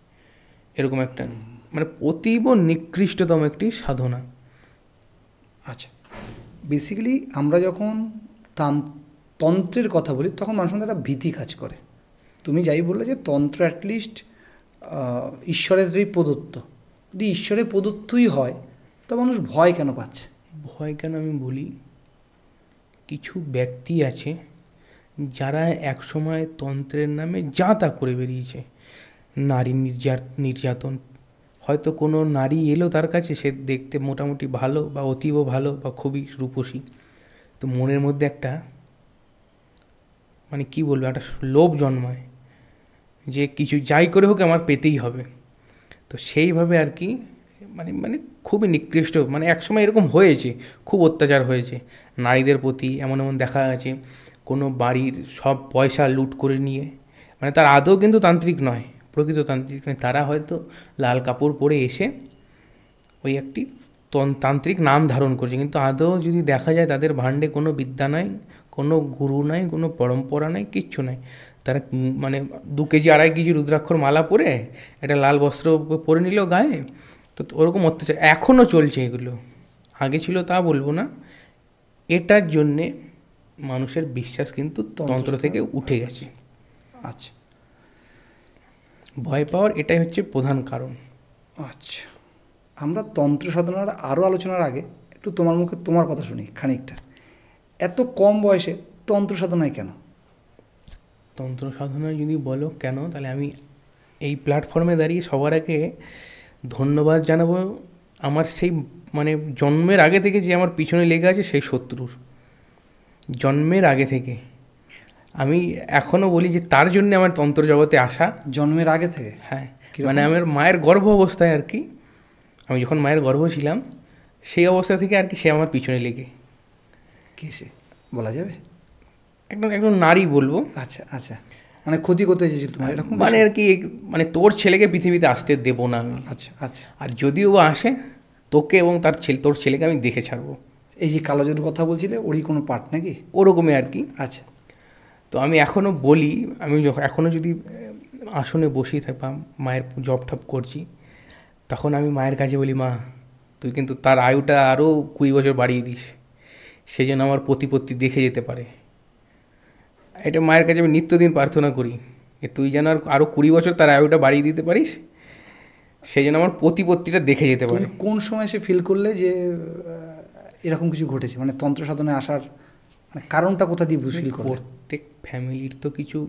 এরকম একটা মানে অতীব নিকৃষ্টতম একটি সাধনা। আচ্ছা, বেসিক্যালি আমরা যখন তন্ত্রের কথা বলি তখন মানুষের মধ্যে একটা ভীতি কাজ করে। তুমি যাই বললে যে তন্ত্র অ্যাটলিস্ট ঈশ্বরেরই প্রদত্ত, যদি ঈশ্বরের প্রদত্তই হয় তো মানুষ ভয় কেন পাচ্ছে? ভয় কেন আমি বলি, কিছু ব্যক্তি আছে যারা একসময় তন্ত্রের নামে যা তা করে বেরিয়েছে। নারী নির্যাতন, হয়তো কোনো নারী এলো তার কাছে, সে দেখতে মোটামুটি ভালো বা অতীব ভালো বা খুবই রূপসী, তো মনের মধ্যে একটা মানে কি বলবো, একটা লোভ জন্মায় যে কিছু যাই করে হোক আমার পেতেই হবে। তো সেইভাবে আর কি মানে মানে খুবই নিকৃষ্ট, মানে একসময় এরকম হয়েছে, খুব অত্যাচার হয়েছে নারীদের প্রতি। এমন এমন দেখা গেছে কোনো বাড়ির সব পয়সা লুট করে নিয়ে, মানে তার আদৌ কিন্তু তান্ত্রিক নয়, প্রকৃত তান্ত্রিক নয়, তারা হয়তো লাল কাপড় পরে এসে ওই একটি তান্ত্রিক নাম ধারণ করছে, কিন্তু আদৌ যদি দেখা যায় তাদের ভাণ্ডে কোনো বিদ্যা নাই, কোনো গুরু নাই, কোনো পরম্পরা নাই, কিচ্ছু নাই। তারা মানে 2 কেজি 2.5 কেজি রুদ্রাক্ষর মালা পরে একটা লাল বস্ত্র পরে নিল গায়ে, তো ওরকম অত্যাচার এখনও চলছে। এগুলো আগে ছিল তা বলবো না, এটার জন্যে মানুষের বিশ্বাস কিন্তু তন্ত্র থেকে উঠে গেছে। আচ্ছা, ভয় পাওয়ার এটাই হচ্ছে প্রধান কারণ। আচ্ছা, আমরা তন্ত্র সাধনার আরও আলোচনার আগে একটু তোমার মুখে তোমার কথা শুনি খানিকটা। এত কম বয়সে তন্ত্র সাধনায় কেন? তন্ত্র সাধনায় যদি বলো কেন, তাহলে আমি এই প্ল্যাটফর্মে দাঁড়িয়ে সবার আগে ধন্যবাদ জানাবো আমার সেই মানে জন্মের আগে থেকে যে আমার পিছনে লেগে আছে সেই শত্রুর। জন্মের আগে থেকে আমি এখনও বলি যে তার জন্য আমার তন্ত্র জগতে আসা। জন্মের আগে থেকে? হ্যাঁ, মানে আমার মায়ের গর্ভ অবস্থায় আর কি, আমি যখন মায়ের গর্ভ ছিলাম সেই অবস্থা থেকে আর কি সে আমার পিছনে লেগে। কে সে, বলা যাবে? একদম একদম নারী বলবো। আচ্ছা আচ্ছা। মানে ক্ষতি করতে চেয়েছিল তোমার এরকম মানে আর কি, মানে তোর ছেলেকে পৃথিবীতে আসতে দেবো না আমি, আচ্ছা আচ্ছা। আর যদিও বা আসে তোকে এবং তোর ছেলেকে আমি দেখে ছাড়বো। এই যে কালো জাদুর কথা বলছিলে ওরই কোনো পার্ট নাকি? ওরকমই আর কি। আচ্ছা। তো আমি এখনও বলি, আমি এখনও যদি আসনে বসেই থাকতাম, মায়ের জব টপ করছি, তখন আমি মায়ের কাছে বলি, মা তুই কিন্তু তার আয়ুটা আরও 20 বছর বাড়িয়ে দিস, সেই জন্য আমার প্রতিপত্তি দেখে যেতে পারে। এটা মায়ের কাছে আমি নিত্যদিন প্রার্থনা করি, তুই যেন আরও 20 বছর তার আয়ুটা বাড়িয়ে দিতে পারিস, সেই জন্য আমার প্রতিপত্তিটা দেখে যেতে পারে। কোন সময় সে ফিল করলে যে এরকম কিছু ঘটেছে, মানে তন্ত্র সাধনে আসার মানে কারণটা কোথা দিয়ে ফিল করলে? প্রত্যেক ফ্যামিলির তো কিছু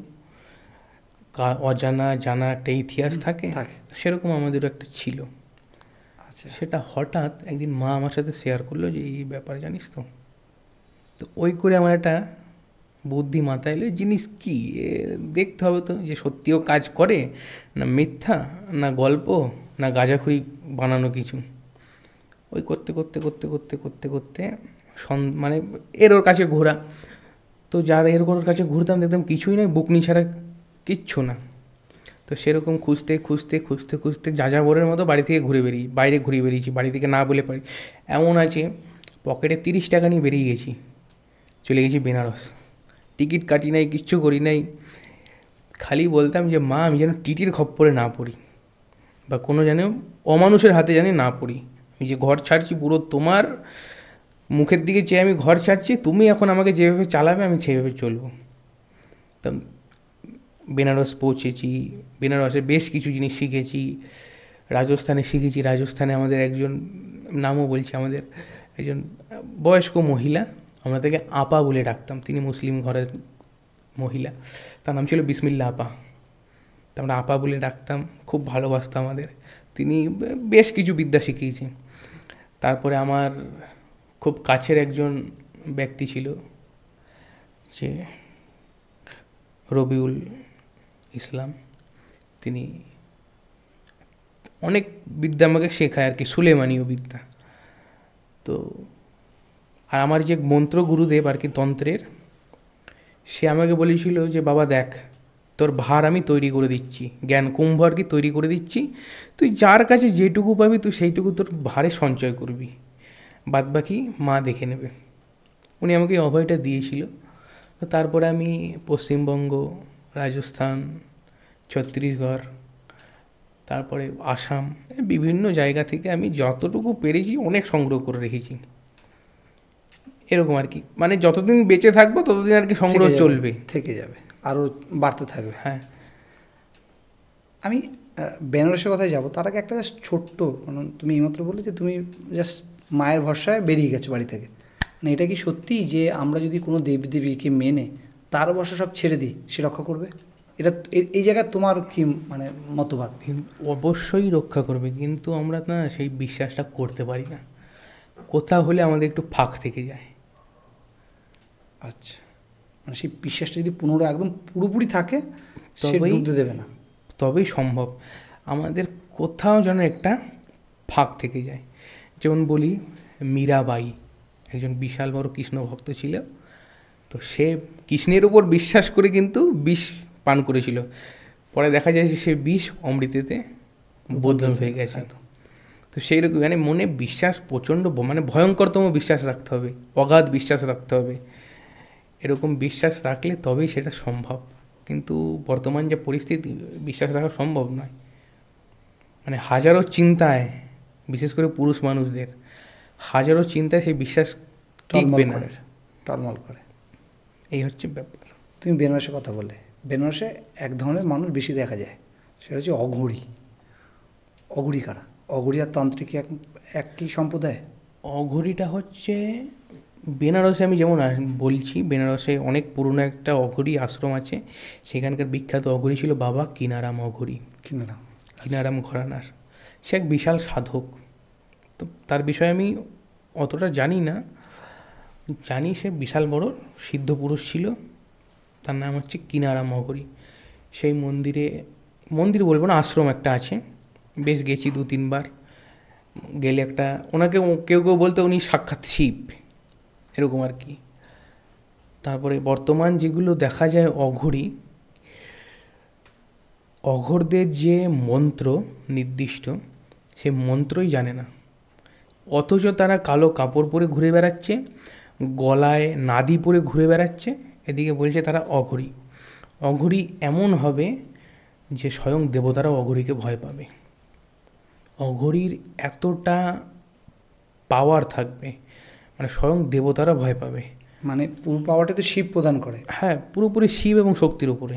অজানা জানা একটা ইতিহাস থাকে, সেরকম আমাদেরও একটা ছিল। আচ্ছা, সেটা হঠাৎ একদিন মা আমার সাথে শেয়ার করলো যে এই ব্যাপার জানিস তো। তো ওই করে আমার একটা বুদ্ধি মাথায় এলো, জিনিস কি দেখতে হবে তো, যে সত্যিও কাজ করে না মিথ্যা, না গল্প, না গাঁজাখুরি বানানো কিছু। ওই করতে করতে করতে করতে করতে করতে মানে ওর কাছে ঘোরা, তো যার ওর কাছে ঘুরতাম দেখতাম কিছুই নয়, বুকনি ছাড়া কিচ্ছু না। তো সেরকম খুঁজতে খুঁজতে খুঁজতে খুঁজতে যাযাবরের মতো বাইরে ঘুরে বেরিয়েছি, বাড়ি থেকে না বলে পারি। এমন আছে পকেটে 30 টাকা নিয়ে বেরিয়ে গেছি, চলে গেছি বেনারস। টিকিট কাটি নাই, কিচ্ছু করি নাই, খালি বলতাম যে মা আমি যেন টিটির খপ্পরে না পড়ি, বা কোনো যেন অমানুষের হাতে জানি না পড়ি। আমি যে ঘর ছাড়ছি পুরো তোমার মুখের দিকে চেয়ে আমি ঘর ছাড়ছি, তুমি এখন আমাকে যেভাবে চালাবে আমি সেইভাবে চলবো। তা বেনারস পৌঁছেছি, বেনারসে বেশ কিছু জিনিস শিখেছি, রাজস্থানে শিখেছি। রাজস্থানে আমাদের একজন, নামও বলছি, আমাদের একজন বয়স্ক মহিলা, আমরা তাকে আপা বলে ডাকতাম, তিনি মুসলিম ঘরের মহিলা, তার নাম ছিল বিসমিল্লা আপা। তা আমরা আপা বলে ডাকতাম, খুব ভালোবাসতাম আমাদের। তিনি বেশ কিছু বিদ্যা শিখিয়েছেন। তারপরে আমার খুব কাছের একজন ব্যক্তি ছিল, যে রবিউল ইসলাম, তিনি অনেক বিদ্যা আমাকে শেখায় আর কি, সুলেমানীয় বিদ্যা। তো আর আমার যে মন্ত্র গুরুদেব আর কি তন্ত্রের, সে আমাকে বলেছিল যে বাবা দেখ, তোর ভার আমি তৈরি করে দিচ্ছি, জ্ঞান কুম্ভ আর কি তৈরি করে দিচ্ছি, তুই যার কাছে যেটুকু পাবি তুই সেইটুকু তোর ভারে সঞ্চয় করবি, বাদবাকি মা দেখে নেবে। উনি আমাকে এই অভয়টা দিয়েছিল। তো তারপরে আমি পশ্চিমবঙ্গ, রাজস্থান, ছত্তিশগড়, তারপরে আসাম, বিভিন্ন জায়গা থেকে আমি যতটুকু পেরেছি অনেক সংগ্রহ করে রেখেছি। এরকম আর কি, মানে যতদিন বেঁচে থাকবো ততদিন আর কি সংগ্রহ চলবে, থেকে যাবে, আরও বাড়তে থাকবে। হ্যাঁ। আমি বেনারসের কথায় যাবো, তার আগে একটা জাস্ট ছোট্ট, কারণ তুমি এইমাত্র বললে যে তুমি জাস্ট মায়ের ভরসায় বেরিয়ে গেছো বাড়ি থেকে, মানে এটা কি সত্যি যে আমরা যদি কোনো দেবীকে মেনে তার ভরসা সব ছেড়ে দিই, সে রক্ষা করবে? এটা এই জায়গায় তোমার কি মানে মতবাদ? অবশ্যই রক্ষা করবে, কিন্তু আমরা না সেই বিশ্বাসটা করতে পারি না, কোথাও হলে আমাদের একটু ফাঁক থেকে যায়। আচ্ছা, মানে সেই বিশ্বাসটা যদি একদম পুরোপুরি থাকে সে ডুবতে দেবে না, তবেই সম্ভব। আমাদের কোথাও যেন একটা ফাঁক থেকে যায়। যেমন বলি, মীরাবাই একজন বিশাল বড় কৃষ্ণ ভক্ত ছিল, তো সে কৃষ্ণের উপর বিশ্বাস করে কিন্তু বিষ পান করেছিল, পরে দেখা যায় যে সে বিষ অমৃতেতে বদল হয়ে গেছে। তো সেই রকম মানে মনে বিশ্বাস প্রচণ্ড, মানে ভয়ঙ্করতম বিশ্বাস রাখতে হবে, অগাধ বিশ্বাস রাখতে হবে। এরকম বিশ্বাস রাখলে তবেই সেটা সম্ভব, কিন্তু বর্তমান যে পরিস্থিতি, বিশ্বাস রাখা সম্ভব নয়। মানে হাজারো চিন্তায়, বিশেষ করে পুরুষ মানুষদের হাজারো চিন্তায় সেই বিশ্বাস টিকবে না, টলমল করে। এই হচ্ছে ব্যাপার। তুমি বেনারসের কথা বললে, বেনারসে এক ধরনের মানুষ বেশি দেখা যায়, সেটা হচ্ছে অঘরী। অঘরী কারা? অঘরী আর তান্ত্রিক একই সম্প্রদায়? অঘরীটা হচ্ছে বেনারসে, আমি যেমন বলছি, বেনারসে অনেক পুরনো একটা অঘরী আশ্রম আছে, সেখানকার বিখ্যাত অঘরী ছিল বাবা কিনারাম অঘরী। কিনারাম ঘরানার, সে এক বিশাল সাধক। তো তার বিষয়ে আমি অতটা জানি না, জানি সে বিশাল বড় সিদ্ধ পুরুষ ছিল, তার নাম হচ্ছে কিনারাম অঘরী। সেই মন্দির বলবো না, আশ্রম একটা আছে, বেশ গেছি 2-3 বার। গেলে একটা ওনাকে কেউ কেউ বলতে উনি সাক্ষাৎ শিব, এরকম আর কি। তারপরে বর্তমান যেগুলো দেখা যায় অঘরী, অঘোরদের যে মন্ত্র নির্দিষ্ট, সে মন্ত্রই জানে না, অথচ তারা কালো কাপড় পরে ঘুরে বেড়াচ্ছে, গলায় নাদি পরে ঘুরে বেড়াচ্ছে, এদিকে বলছে তারা অঘরী। অঘরী এমন হবে যে স্বয়ং দেবতারাও অঘরীকে ভয় পাবে। অঘরীর এতটা পাওয়ার থাকবে, মানে স্বয়ং দেবতারা ভয় পাবে। মানে পুরো পাওয়ারটা তো শিব প্রদান করে। হ্যাঁ, পুরোপুরি শিব এবং শক্তির উপরে,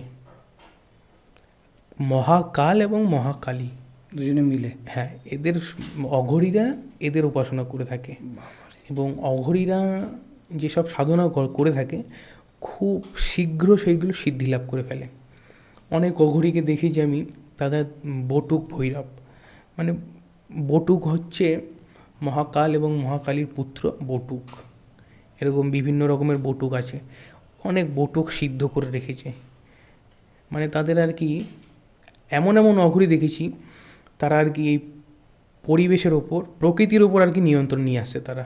মহাকাল এবং মহাকালী দুজনে মিলে। হ্যাঁ, এদের অঘরীরা এদের উপাসনা করে থাকে। এবং অঘরীরা যেসব সাধনা করে থাকে খুব শীঘ্র সেইগুলো সিদ্ধি লাভ করে ফেলে। অনেক অঘরীকে দেখেছি আমি, তাদের বটুক ভৈরব, মানে বটুক হচ্ছে মহাকাল এবং মহাকালীর পুত্র বটুক। এরকম বিভিন্ন রকমের বটুক আছে, অনেক বটুক সিদ্ধ করে রেখেছে। মানে তাদের আর কি এমন এমন অঘরী দেখেছি, তারা আর কি এই পরিবেশের ওপর, প্রকৃতির ওপর আর কি নিয়ন্ত্রণ নিয়ে আসছে তারা।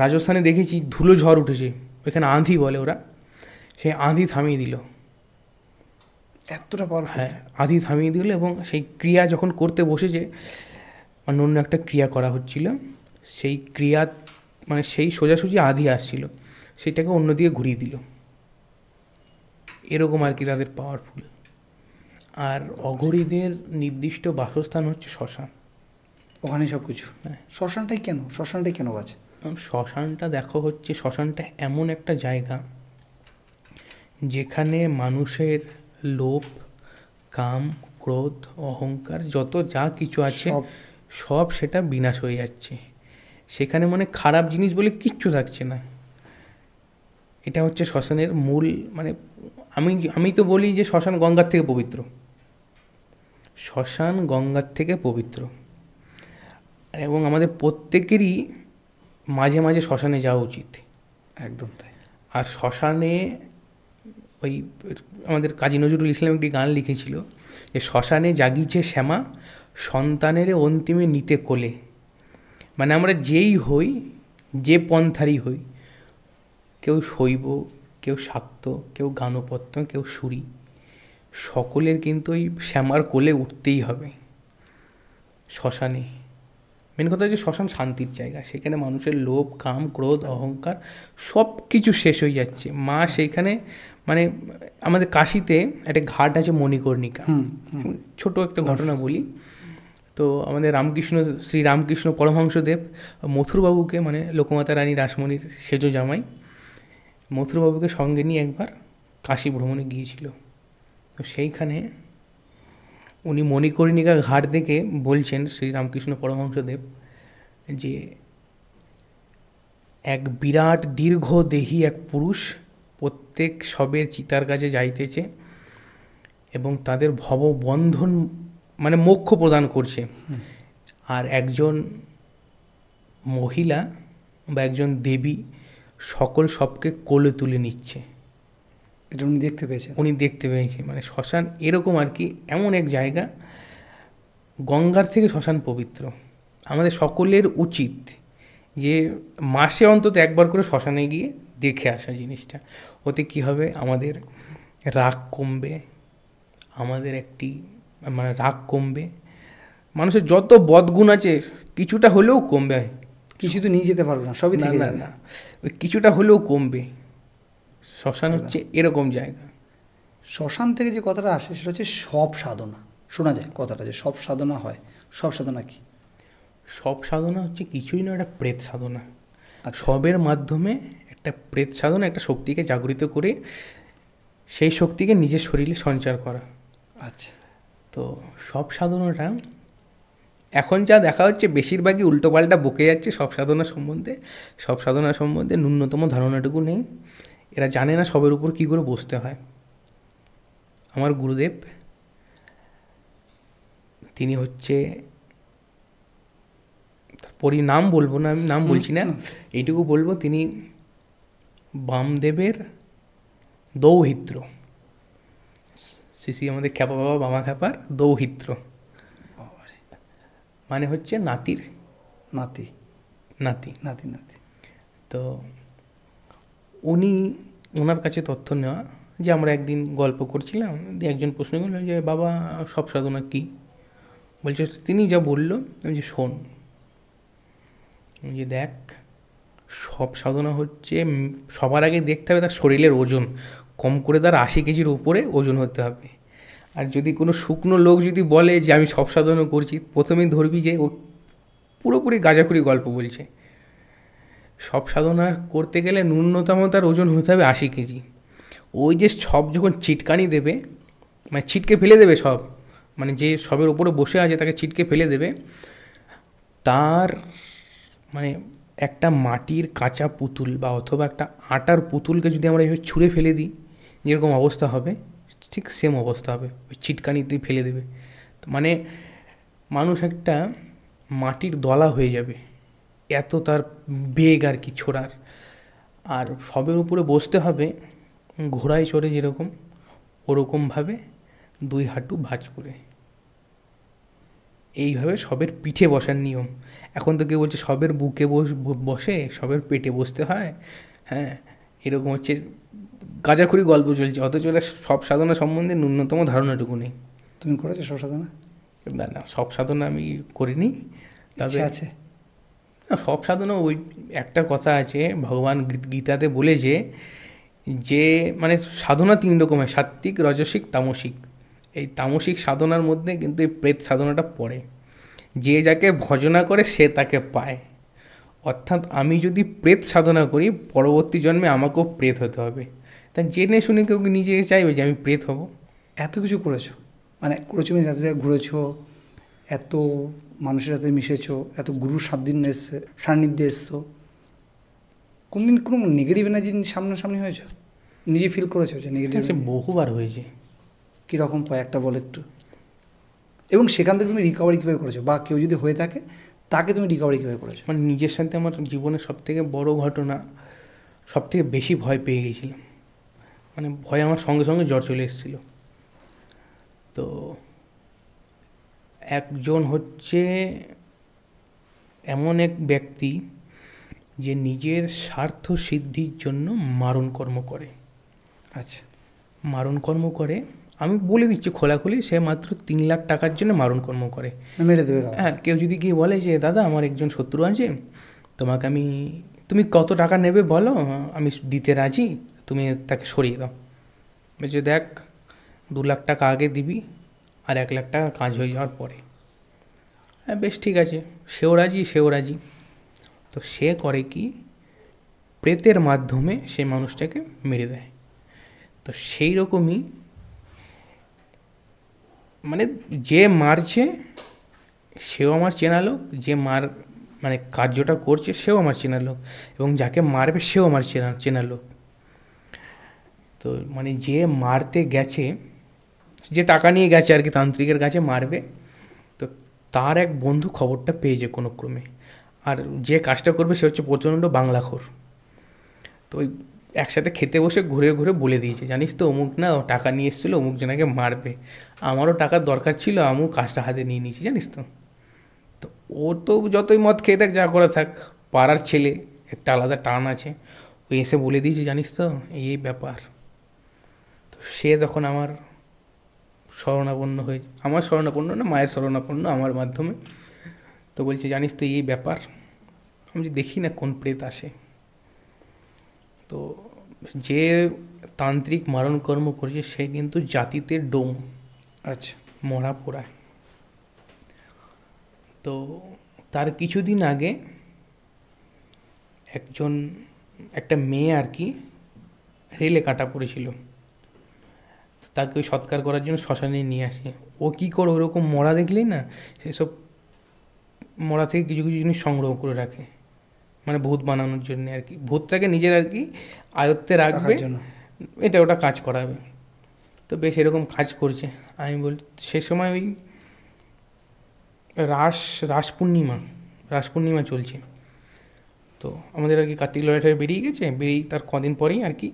রাজস্থানে দেখেছি ধুলো ঝড় উঠেছে, ওইখানে আঁধি বলে ওরা, সেই আঁধি থামিয়ে দিল। এতটা পাওয়ার? হ্যাঁ, আঁধি থামিয়ে দিল। এবং সেই ক্রিয়া যখন করতে বসেছে, অন্য একটা ক্রিয়া করা হচ্ছিল, সেই ক্রিয়া মানে সেই সোজাসুজি আঁধি আসছিল, সেটাকে অন্যদিকে ঘুরিয়ে দিল। এরকম আর কি তাদের পাওয়ারফুল। আর অঘরীদের নির্দিষ্ট বাসস্থান হচ্ছে শ্মশান। ওখানে সব কিছু। হ্যাঁ। শ্মশানটাই কেন? শ্মশানটাই কেন আছে? শ্মশানটা দেখো হচ্ছে, শ্মশানটা এমন একটা জায়গা যেখানে মানুষের লোভ, কাম, ক্রোধ, অহংকার যত যা কিছু আছে সব সেটা বিনাশ হয়ে যাচ্ছে। সেখানে মানে খারাপ জিনিস বলে কিচ্ছু থাকছে না। এটা হচ্ছে শ্মশানের মূল। মানে আমি তো বলি যে শ্মশান গঙ্গার থেকে পবিত্র। শ্মশান গঙ্গার থেকে পবিত্র, এবং আমাদের প্রত্যেকেরই মাঝে মাঝে শ্মশানে যাওয়া উচিত। একদম তাই। আর শ্মশানে ওই আমাদের কাজী নজরুল ইসলাম একটি গান লিখেছিল যে শ্মশানে জাগিছে শ্যামা, সন্তানের অন্তিমে নিতে কোলে। মানে আমরা যেই হই, যে পন্থারই হই, কেউ শৈব, কেউ শাক্ত, কেউ গানপত্য, কেউ সুরি, সকলের কিন্তু ওই শ্যামার কোলে উঠতেই হবে শ্মশানে। মেন কথা হচ্ছে শ্মশান শান্তির জায়গা, সেখানে মানুষের লোভ, কাম, ক্রোধ, অহংকার সব কিছু শেষ হয়ে যাচ্ছে। মা সেইখানে, মানে আমাদের কাশিতে একটা ঘাট আছে মণিকর্ণিকা, ছোট একটা ঘটনা বলি। তো আমাদের শ্রী রামকৃষ্ণ পরমহংসদেব মথুরবাবুকে, মানে লোকমাতা রানী রাসমণির সেজ জামাই, মথুরবাবুকে সঙ্গে নিয়ে একবার কাশী ভ্রমণে গিয়েছিল। তো সেইখানে উনি মণিকর্ণিকা ঘাট দেখে বলছেন শ্রী রামকৃষ্ণ পরমহংসদেব যে এক বিরাট দীর্ঘ দেহী এক পুরুষ প্রত্যেক সবের চিতার কাছে যাইতেছে এবং তাদের ভববন্ধন মানে মোক্ষ প্রদান করছে। আর একজন মহিলা বা একজন দেবী সকল সবকে কোলে তুলে নিচ্ছে। এটা উনি দেখতে পেয়েছেন? উনি দেখতে পেয়েছে। মানে শ্মশান এরকম আর কি, এমন এক জায়গা, গঙ্গার থেকে শ্মশান পবিত্র। আমাদের সকলের উচিত যে মাসে অন্তত একবার করে শ্মশানে গিয়ে দেখে আসা জিনিসটা। ওতে কী হবে, আমাদের রাগ কমবে, আমাদের মানে রাগ কমবে, মানুষের যত বদগুণ আছে কিছুটা হলেও কমবে। কিছু তো নিয়ে যেতে পারবে না, সবই থেকে যাবে। না, ওই কিছুটা হলেও কমবে। শ্মশান হচ্ছে এরকম জায়গা। শ্মশান থেকে যে কথাটা আসে সেটা হচ্ছে সব সাধনা। শোনা যায় কথাটা যে সব সাধনা হয়। সব সাধনা কি? সব সাধনা হচ্ছে কিছুই না, একটা প্রেত সাধনা। আর সবের মাধ্যমে একটা প্রেত সাধনা, একটা শক্তিকে জাগরিত করে সেই শক্তিকে নিজের শরীরে সঞ্চার করা। আচ্ছা। তো সব সাধনাটা এখন যা দেখা হচ্ছে বেশিরভাগই উল্টোপাল্টা বকে যাচ্ছে সব সাধনা সম্বন্ধে। সব সাধনা সম্বন্ধে ন্যূনতম ধারণাটুকু নেই, এরা জানে না সবের উপর কী করে বসতে হয়। আমার গুরুদেব, তিনি হচ্ছে, নাম বলবো না, আমি নাম বলছি না, এইটুকু বলবো তিনি বামদেবের দৌহিত্র। শ্রী আমাদের খ্যাপা বাবা বামা খ্যাপার দৌহিত্র, মানে হচ্ছে নাতির নাতি নাতি নাতি নাতি। তো ওনার কাছে তথ্য নেওয়া যে আমরা একদিন গল্প করছিলাম, দিয়ে একজন প্রশ্ন করলো যে বাবা সব সাধনা কী? বলছে তিনি যা বললো, আমি যে শোন, যে দেখ, সব সাধনা হচ্ছে সবার আগে দেখতে হবে তার শরীরের ওজন, কম করে তার 80 কেজির উপরে ওজন হতে হবে। আর যদি কোনো শুকনো লোক যদি বলে যে আমি সব সাধনা করছি, প্রথমেই ধরবি যে ও পুরোপুরি গাঁজাখুরি গল্প বলছে। সব সাধনা করতে গেলে ন্যূনতম তার ওজন হতে হবে 80 কেজি। ওই যে সব যখন চিটকানি দেবে, মানে ছিটকে ফেলে দেবে সব, মানে যে সবের ওপরে বসে আছে তাকে ছিটকে ফেলে দেবে, তার মানে একটা মাটির কাঁচা পুতুল বা অথবা একটা আটার পুতুলকে যদি আমরা এইভাবে ছুঁড়ে ফেলে দিই, যেরকম অবস্থা হবে ঠিক সেম অবস্থা হবে, ওই ছিটকানিতেই ফেলে দেবে। মানে মানুষ একটা মাটির দলা হয়ে যাবে, এত তার বেগ আর কি ছোড়ার। আর সবের উপরে বসতে হবে ঘোড়ায় চড়ে যেরকম, ওরকমভাবে 2 হাঁটু ভাঁজ করে, এইভাবে সবের পিঠে বসার নিয়ম। এখন তো কেউ বলছে সবের বুকে বসে, সবের পেটে বসতে হয়। হ্যাঁ, এরকম হচ্ছে গাঁজাখুরি গল্প চলছে, অথচ ওরা সব সাধনা সম্বন্ধে ন্যূনতম ধারণাটুকু নেই। তুমি করেছো সব সাধনা? না না, সব সাধনা আমি করিনি, তবে আছে না, সব সাধনা ওই একটা কথা আছে, ভগবান গীতাতে বলেছে যে মানে সাধনা 3 রকমের, সাত্ত্বিক, রাজসিক, তামসিক। এই তামসিক সাধনার মধ্যে কিন্তু এই প্রেত সাধনাটা পড়ে। যে যাকে ভজনা করে সে তাকে পায়। অর্থাৎ আমি যদি প্রেত সাধনা করি, পরবর্তী জন্মে আমাকেও প্রেত হতে হবে। তা জেনে শুনে কেউ কি নিজে চাইবে যে আমি প্রেত হব? এত কিছু করেছো, মানে করেছো মিন্স এত জায়গায় ঘুরেছো, এত মানুষের সাথে মিশেছো, এত গুরুর সান্নিধ্যে এসছো, কোনদিন কোনো নেগেটিভ এনার্জি সামনাসামনি হয়েছো? নিজে ফিল করেছো যে নেগেটিভ? সে বহুবার হয়েছে। কীরকম পায় একটা বল একটু, এবং সেখান থেকে তুমি রিকভারি কীভাবে করেছো, বা কেউ যদি হয়ে থাকে তাকে তুমি রিকভারি কীভাবে করেছো? মানে নিজের সাথে আমার জীবনের সবথেকে বড় ঘটনা, সবথেকে বেশি ভয় পেয়ে গেছিলাম, মানে ভয় আমার সঙ্গে সঙ্গে জ্বর চলে এসেছিলো। তো একজন হচ্ছে এমন এক ব্যক্তি যে নিজের স্বার্থ সিদ্ধির জন্য মারণ কর্ম করে। আচ্ছা, মারণ কর্ম করে, আমি বলে দিচ্ছি খোলাখুলি, সে মাত্র 3 লাখ টাকার জন্য মারণ কর্ম করে। মেরে দেবে? হ্যাঁ, কেউ যদি গিয়ে বলে যে দাদা আমার একজন শত্রু আছে, তোমাকে তুমি কত টাকা নেবে বলো, আমি দিতে রাজি, তুমি তাকে সরিয়ে দাও। বলছে দেখ, 2 লাখ টাকা আগে দিবি, আর 1 লাখ টাকা কাজ হয়ে যাওয়ার পরে। হ্যাঁ বেশ ঠিক আছে, সেও রাজি। তো সে করে কি, প্রেতের মাধ্যমে সে মানুষটাকে মেরে দেয়। তো সেই রকমই মানে যে মারছে সেও আমার চেনা লোক, যে মানে কার্যটা করছে সেও আমার চেনা লোক, এবং যাকে মারবে সেও আমার চেনা লোক। তো মানে যে মারতে গেছে, যে টাকা নিয়ে গেছে আর কি তান্ত্রিকের কাছে মারবে, তো তার এক বন্ধু খবরটা পেয়েছে কোনো ক্রমে, আর যে কাজটা করবে সে হচ্ছে প্রচণ্ড বাংলাখোর। তো ওই একসাথে খেতে বসে ঘুরে ঘুরে বলে দিয়েছে, জানিস তো অমুক না ও টাকা নিয়ে এসেছিলো, অমুক জনাকে মারবে, আমারও টাকার দরকার ছিল, আমিও কাজটা হাতে নিয়ে নিয়েছি, জানিস তো। তো ও তো যতই মদ খেয়ে থাক, যা করে থাক, পাড়ার ছেলে, একটা আলাদা টান আছে, ওই এসে বলে দিয়েছে জানিস তো এই ব্যাপার। তো সে তখন আমার শরণাপন্ন হয়েছে, আমার শরণাপন্ন না, মায়ের শরণাপন্ন আমার মাধ্যমে। তো বলছে জানিস তো এই ব্যাপার। আমি দেখি না কোন প্রেত আসে। তো যে তান্ত্রিক মারণ কর্ম করেছে সে কিন্তু জাতিতে ডোম। আচ্ছা, মরা পোড়ায়। তো তার কিছুদিন আগে একটা মেয়ে আর কি রেলে কাটা পড়েছিল, তাকে ওই সৎকার করার জন্য শ্মশানে নিয়ে আসে। ও কী করে, ওরকম মরা দেখলেই না সেসব মরা থেকে কিছু কিছু জিনিস সংগ্রহ করে রাখে, মানে ভূত বানানোর জন্য আর কি, ভূতটাকে নিজের আর কি আয়ত্তে রাখবে, এটা ওটা কাজ করাবে। তো বেশ এরকম কাজ করছে। আমি বল সে সময় ওই রাস পূর্ণিমা চলছে। তো আমাদের আর কি কার্তিক লড়াইটা বেরিয়ে গেছে, তার কদিন পরেই আর কি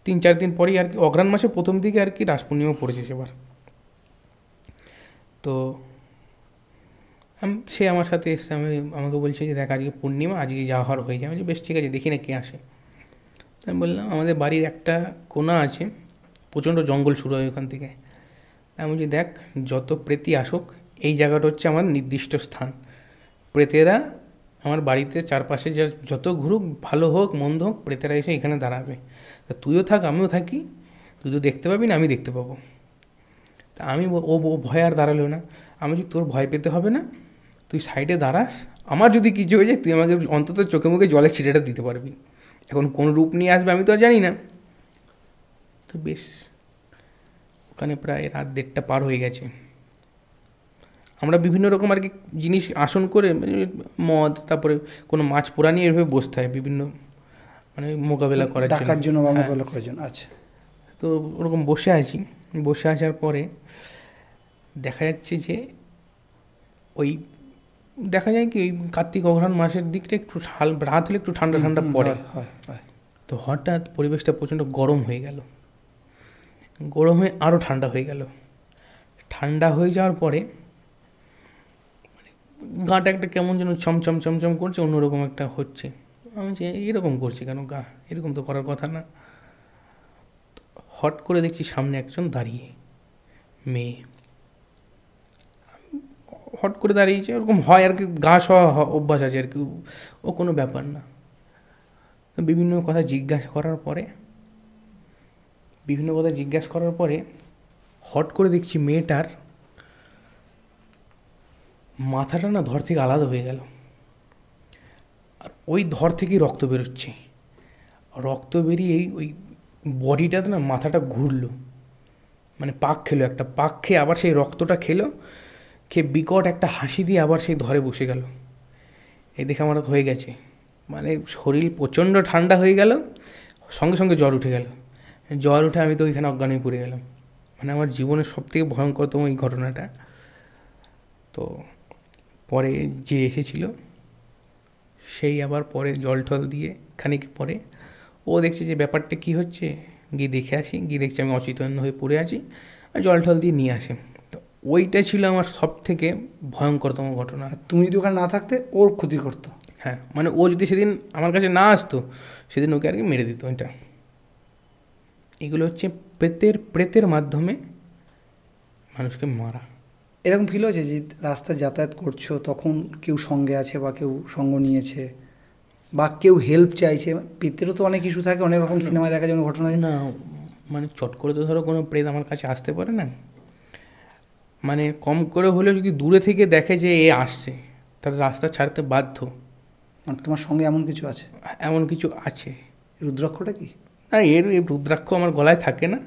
3-4 দিন পরেই আর কি অগ্রহায়ণ মাসের প্রথম দিকে আর কি রাস পূর্ণিমা পড়েছে সেবার। তো সে আমার সাথে এসছে, আমাকে বলছে যে দেখ আজকে পূর্ণিমা, আজকে যাওয়া হয়ে যায়। আমি বেশ ঠিক আছে, দেখি না কে আসে। আমি বললাম আমাদের বাড়ির একটা কোণা আছে, প্রচণ্ড জঙ্গল শুরু হয় ওখান থেকে। আমি বলছি দেখ, যত প্রেতই আসুক, এই জায়গাটা হচ্ছে আমার নির্দিষ্ট স্থান। প্রেতেরা আমার বাড়িতে চারপাশে যত ঘুরুক, ভালো হোক মন্দ হোক, প্রেতেরা এসে এখানে দাঁড়াবে। তা তুইও থাক, আমিও থাকি, তুই তো দেখতে পাবি না, আমি দেখতে পাবো। তা ও ভয় আর দাঁড়ালো না। আমি বলছি তোর ভয় পেতে হবে না, তুই সাইডে দাঁড়াস, আমার যদি কিছু হয়ে যায় তুই আমাকে অন্তত চোখে মুখে জলের ছিটেটা দিতে পারবি। এখন কোন রূপ নিয়ে আসবে আমি তো আর জানি না। তো বেশ, ওখানে প্রায় রাত 1:30 পার হয়ে গেছে। আমরা বিভিন্ন রকম আর কি জিনিস আসন করে, মদ, তারপরে কোনো মাছ পোড়া নিয়ে এভাবে বসতে হয় বিভিন্ন, মানে মোকাবেলা করার ডাকার জন্য বা হ্যাঁ। মোকাবেলা করার জন্য। আচ্ছা। তো ওরকম বসে আছি, বসে আসার পরে দেখা যাচ্ছে যে ওই দেখা যায় কি ওই কার্তিক অঘ্রাণ মাসের দিকটা একটু রাত হলে একটু ঠান্ডা ঠান্ডা পড়ে। হয়। তো হঠাৎ পরিবেশটা প্রচণ্ড গরম হয়ে গেল, গরম হয়ে আরও ঠান্ডা হয়ে গেল। ঠান্ডা হয়ে যাওয়ার পরে গাটা একটা কেমন যেন চমচম চমচম করছে, অন্যরকম একটা হচ্ছে। আমি যে এরকম করছি কেন গা, এরকম তো করার কথা না। হট করে দেখছি সামনে একজন দাঁড়িয়ে, মেয়ে হট করে দাঁড়িয়েছে। ওরকম হয় আর কি, গা শোয়া অভ্যাস আছে আর কি, ও কোনো ব্যাপার না। বিভিন্ন কথা জিজ্ঞাসা করার পরে হট করে দেখছি মেয়েটার মাথাটা না ধর থেকে আলাদা হয়ে গেল, আর ওই ধর থেকেই রক্ত বেরোচ্ছে। রক্ত বেরিয়েই ওই বডিটাতে না মাথাটা ঘুরলো, মানে পাক খেলো, একটা পাক খেয়ে আবার সেই রক্তটা খেলো, খেয়ে বিকট একটা হাসি দিয়ে আবার সেই ধরে বসে গেল। এই দেখে আমার হয়ে গেছে, মানে শরীর প্রচণ্ড ঠান্ডা হয়ে গেল, সঙ্গে সঙ্গে জ্বর উঠে গেল। জ্বর উঠে আমি তো ওইখানে অজ্ঞান হয়ে পড়ে গেলাম। মানে আমার জীবনের সবথেকে ভয়ঙ্করতম এই ঘটনাটা। তো পরে যে এসেছিল সেই আবার পরে জল টল দিয়ে খানিক পরে ও দেখছে যে ব্যাপারটা কী হচ্ছে, গিয়ে দেখে আসি। গিয়ে দেখছি আমি অচেতন হয়ে পড়ে আছি, আর জল টল দিয়ে নিয়ে আসে। তো ওইটা ছিল আমার সব থেকে ভয়ঙ্করতম ঘটনা। তুমি যদি ওখানে না থাকতে ওর ক্ষতি করতো। হ্যাঁ, মানে ও যদি সেদিন আমার কাছে না আসতো, সেদিন ওকে আর কি মেরে দিত। এটা এগুলো হচ্ছে প্রেতের মাধ্যমে মানুষকে মারা। এরকম ফিল হয়েছে যে রাস্তায় যাতায়াত করছো তখন কেউ সঙ্গে আছে বা কেউ সঙ্গ নিয়েছে বা কেউ হেল্প চাইছে? পেতেরও তো অনেক ইস্যু থাকে, অনেক রকম সিনেমায় দেখা যায় ঘটনা। না, মানে চট করে তো ধরো কোনো প্রেত আমার কাছে আসতে পারে না। মানে কম করে হলেও যদি দূরে থেকে দেখে যে এ আসছে, তাহলে রাস্তা ছাড়তে বাধ্য। মানে তোমার সঙ্গে এমন কিছু আছে? এমন কিছু আছে। রুদ্রাক্ষটা কি? না, এর রুদ্রাক্ষ আমার গলায় থাকে না।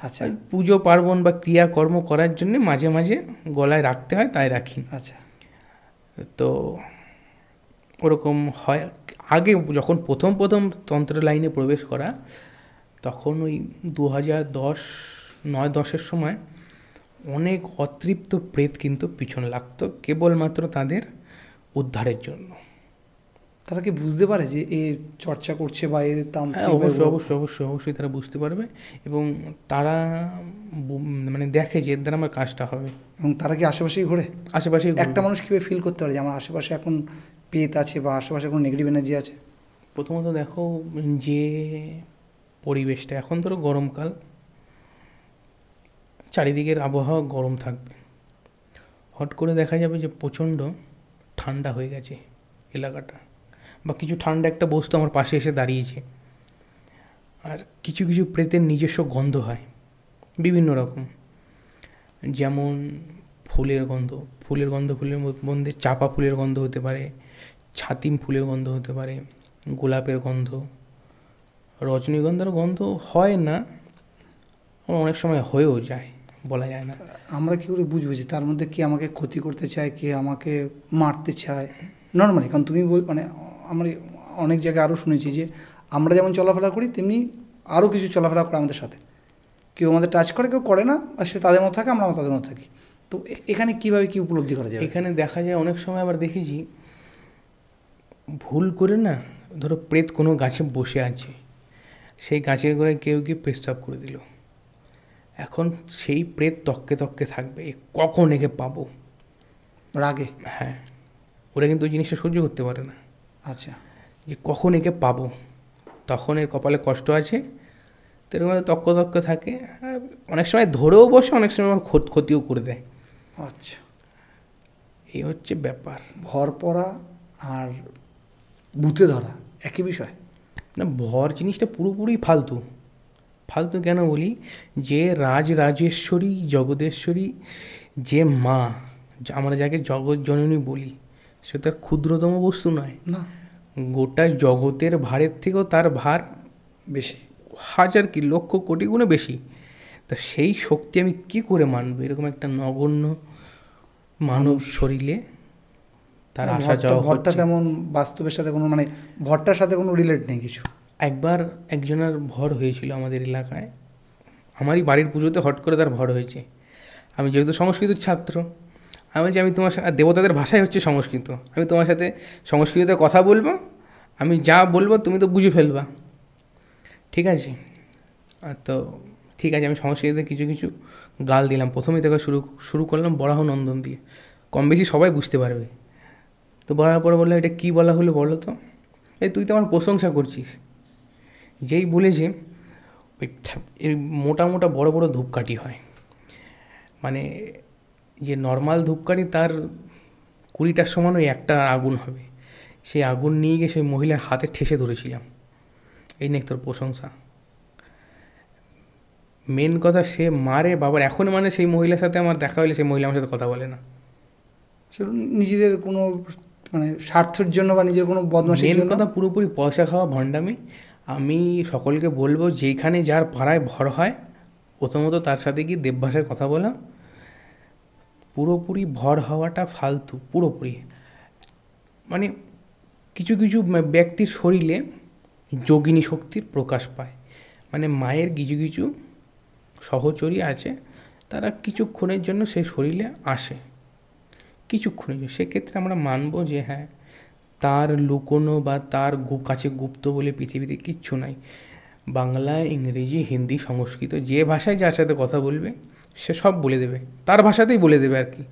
আচ্ছা পুজো পার্বণ বা ক্রিয়াকর্ম করার জন্য মাঝে মাঝে গলায় রাখতে হয়, তাই রাখি। আচ্ছা। তো ওরকম হয়। আগে যখন প্রথম তন্ত্র লাইনে প্রবেশ করা, তখন ওই 2009-10 সময় অনেক অতৃপ্ত প্রেত কিন্তু পিছন লাগতো কেবলমাত্র তাদের উদ্ধারের জন্য। তারা কি বুঝতে পারে যে এ চর্চা করছে বা এ তান্ত্রিক? অবশ্যই তারা বুঝতে পারবে, এবং তারা মানে দেখে যে এর দ্বারা আমার কাজটা হবে। এবং তারা কি আশেপাশেই ঘোরে? আশেপাশে একটা মানুষ কীভাবে ফিল করতে পারে যে আমার আশেপাশে এখন পেত আছে বা আশেপাশে কোনো নেগেটিভ এনার্জি আছে? প্রথমত দেখো যে পরিবেশটা, এখন ধরো গরমকাল, চারিদিকের আবহাওয়া গরম থাকবে, হট করে দেখা যাবে যে প্রচণ্ড ঠান্ডা হয়ে গেছে এলাকাটা, বা কিছু ঠান্ডা একটা বস্তু আমার পাশে এসে দাঁড়িয়েছে। আর কিছু কিছু প্রেতের নিজস্ব গন্ধ হয় বিভিন্ন রকম, যেমন ফুলের গন্ধ, ফুলের মধ্যে চাপা ফুলের গন্ধ হতে পারে, ছাতিম ফুলের গন্ধ হতে পারে, গোলাপের গন্ধ, রজনীগন্ধার গন্ধ হয় না, অনেক সময় হয়েও যায়, বলা যায় না। আমরা কী করে বুঝবো যে তার মধ্যে কে আমাকে ক্ষতি করতে চায়, কে আমাকে মারতে চায় নর্মালি? কারণ তুমি মানে আমরা অনেক জায়গায় আরও শুনেছি যে আমরা যেমন চলাফেরা করি তেমনি আরও কিছু চলাফেরা করে আমাদের সাথে। কেউ আমাদের টাচ করে, কেউ করে না, আর সে তাদের মতো থাকে, আমরা তাদের মতো থাকি। তো এখানে কীভাবে কী উপলব্ধি করা যায়? এখানে দেখা যায় অনেক সময় আবার দেখেছি ভুল করে না, ধরো প্রেত কোনো গাছে বসে আছে, সেই গাছের গোড়ায় কেউ কি প্রস্রাব করে দিল, এখন সেই প্রেত তককে থাকবে কখন একে পাবো, রাগে। হ্যাঁ, ওরা কিন্তু ওই জিনিসটা সহ্য করতে পারে না। আচ্ছা। যে কখন একে পাবো, তখন এর কপালে কষ্ট আছে, তো এরকম তক্ক তক্ক থাকে, আর অনেক সময় ধরেও বসে, অনেক সময় আবার ক্ষতিও করে দেয়। আচ্ছা, এই হচ্ছে ব্যাপার। ভর পড়া আর ভূতে ধরা একই বিষয়? না, ভর জিনিসটা পুরোপুরি ফালতু। ফালতু কেন বলি, যে রাজরাজেশ্বরী জগদেশ্বরী, যে মা, আমরা যাকে জগৎ জননী বলি, সে তার ক্ষুদ্রতম বস্তু নয়। না, গোটা জগতের ভারের থেকেও তার ভার বেশি, হাজার কি লক্ষ কোটি গুণে বেশি। তা সেই শক্তি আমি কি করে মানব এরকম একটা নগণ্য মানব শরীরে তার আসা যাওয়া ভরটা হচ্ছে। তেমন বাস্তবের সাথে কোনো মানে ভরটার সাথে কোনো রিলেট নেই কিছু? একবার একজনের ভর হয়েছিল আমাদের এলাকায়, আমারই বাড়ির পুজোতে হট করে তার ভর হয়েছে। আমি যেহেতু সংস্কৃত ছাত্র, আমি বলছি আমি তোমার সাথে, দেবতাদের ভাষাই হচ্ছে সংস্কৃত, আমি তোমার সাথে সংস্কৃততে কথা বলবো, আমি যা বলবো তুমি তো বুঝে ফেলবা, ঠিক আছে? তো ঠিক আছে, আমি সংস্কৃততে কিছু কিছু গাল দিলাম। প্রথমেই থেকে শুরু করলাম বরাহ নন্দন দিয়ে, কম বেশি সবাই বুঝতে পারবে। তো বলার পরে বললাম, এটা কী বলা হলো বলো তো? এই তুই তো আমার প্রশংসা করছিস। যেই বলেছে, ওই এর মোটা মোটা বড় বড় ধূপকাঠি হয়, মানে যে নর্মাল ধূপকাঠি তার 20টার সমান ওই একটা আগুন হবে, সেই আগুন নিয়ে গিয়ে সেই মহিলার হাতে ঠেসে ধরেছিলাম, এই নে তোর প্রশংসা। মেন কথা, সে মারে বাবার, এখন মানে সেই মহিলার সাথে আমার দেখা হলে সেই মহিলা আমার সাথে কথা বলে না। সেটা নিজেদের কোনো মানে স্বার্থের জন্য বা নিজের কোনো বদমাশির মেন জন্য? কথা পুরোপুরি পয়সা খাওয়া ভণ্ডামি। আমি সকলকে বলবো, যেইখানে যার পাড়ায় ভর হয়, প্রথমত তার সাথে গিয়ে দেবভাষায় কথা বলা। পুরোপুরি ভর হওয়াটা ফালতু, পুরোপুরি। মানে কিছু কিছু ব্যক্তির শরীরে যোগিনী শক্তির প্রকাশ পায়, মানে মায়ের কিছু কিছু সহচরী আছে, তারা কিছুক্ষণের জন্য সেই শরীরে আসে, কিছুক্ষণের জন্য। সেক্ষেত্রে আমরা মানব যে হ্যাঁ, তার লুকোনো বা তার কাছে গুপ্ত বলে পৃথিবীতে কিচ্ছু নাই। বাংলা, ইংরেজি, হিন্দি, সংস্কৃত, যে ভাষায় যার সাথে কথা বলবে সে সব বলে দেবে, তার ভাষাতেই বলে দেবে আর কি।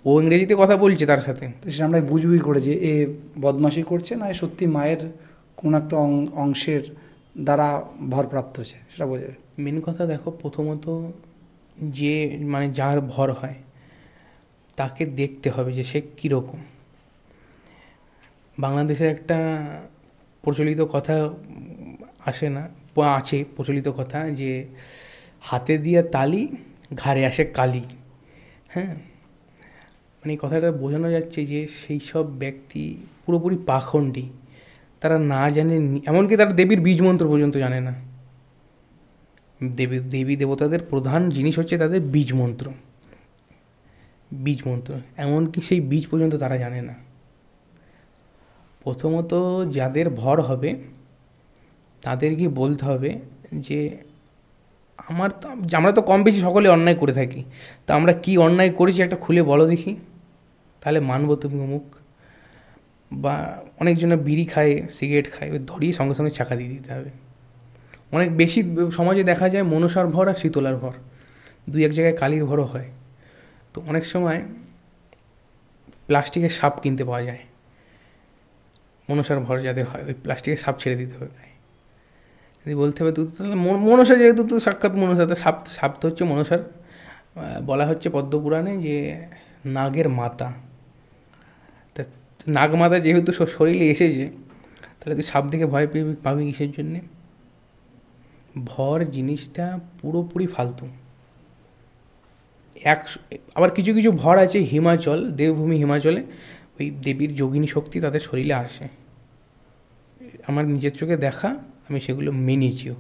ও ইংরেজিতে কথা বলছে তার সাথে, তো সেটা আমরা বুঝবই করে যে এ বদমাশি করছে না এ সত্যি মায়ের কোনো একটা অংশের দ্বারা ভরপ্রাপ্ত হচ্ছে, সেটা বোঝা যাবে। মেন কথা দেখো, প্রথমত যে মানে যার ভর হয় তাকে দেখতে হবে যে সে কীরকম। বাংলাদেশের একটা প্রচলিত কথা আসে না, আছে প্রচলিত কথা, যে হাতে দিয়ে তালি, ঘাড়ে আসে কালি। হ্যাঁ, মানে এই কথাটা বোঝানো যাচ্ছে যে সেই সব ব্যক্তি পুরোপুরি পাখণ্ডী, তারা না জানে, এমনকি তারা দেবীর বীজ মন্ত্র পর্যন্ত জানে না। দেবী দেবতাদের প্রধান জিনিস হচ্ছে তাদের বীজ মন্ত্র, বীজ মন্ত্র, এমনকি সেই বীজ পর্যন্ত তারা জানে না। প্রথমত যাদের ভর হবে তাদেরকে বলতে হবে যে আমরা তো কম বেশি সকলে অন্যায় করে থাকি, তা আমরা কি অন্যায় করেছি একটা খুলে বলো দেখি, তাহলে মানব তুমি অমুক। বা অনেকজনে বিড়ি খায়, সিগারেট খায়, ওই ধরিয়ে সঙ্গে সঙ্গে চাকা দিয়ে দিতে হবে। অনেক বেশি সমাজে দেখা যায় মনসার ভর আর শীতলার ভর, দুই এক জায়গায় কালির ভরও হয়। তো অনেক সময় প্লাস্টিকের সাপ কিনতে পাওয়া যায়, মনসার ভর যাদের হয় ওই প্লাস্টিকের সাপ ছেড়ে দিতে হবে। যদি বলতে হবে তুই তাহলে মনসা, যেহেতু তো সাক্ষাৎ মনসা, তো সাপ, সাপ তো হচ্ছে মনসার, বলা হচ্ছে পদ্মপুরাণে যে নাগের মাতা। তা নাগ মাতা যেহেতু শরীরে এসেছে, তাহলে তুই সাপ দেখে ভয় পাবি কিসের জন্যে? ভর জিনিসটা পুরোপুরি ফালতু। আবার কিছু কিছু ভর আছে হিমাচল, দেবভূমি হিমাচলে, ওই দেবীর যোগিনী শক্তি তাদের শরীরে আসে, আমার নিজের চোখে দেখা, আমি সেগুলো মেনেছিও।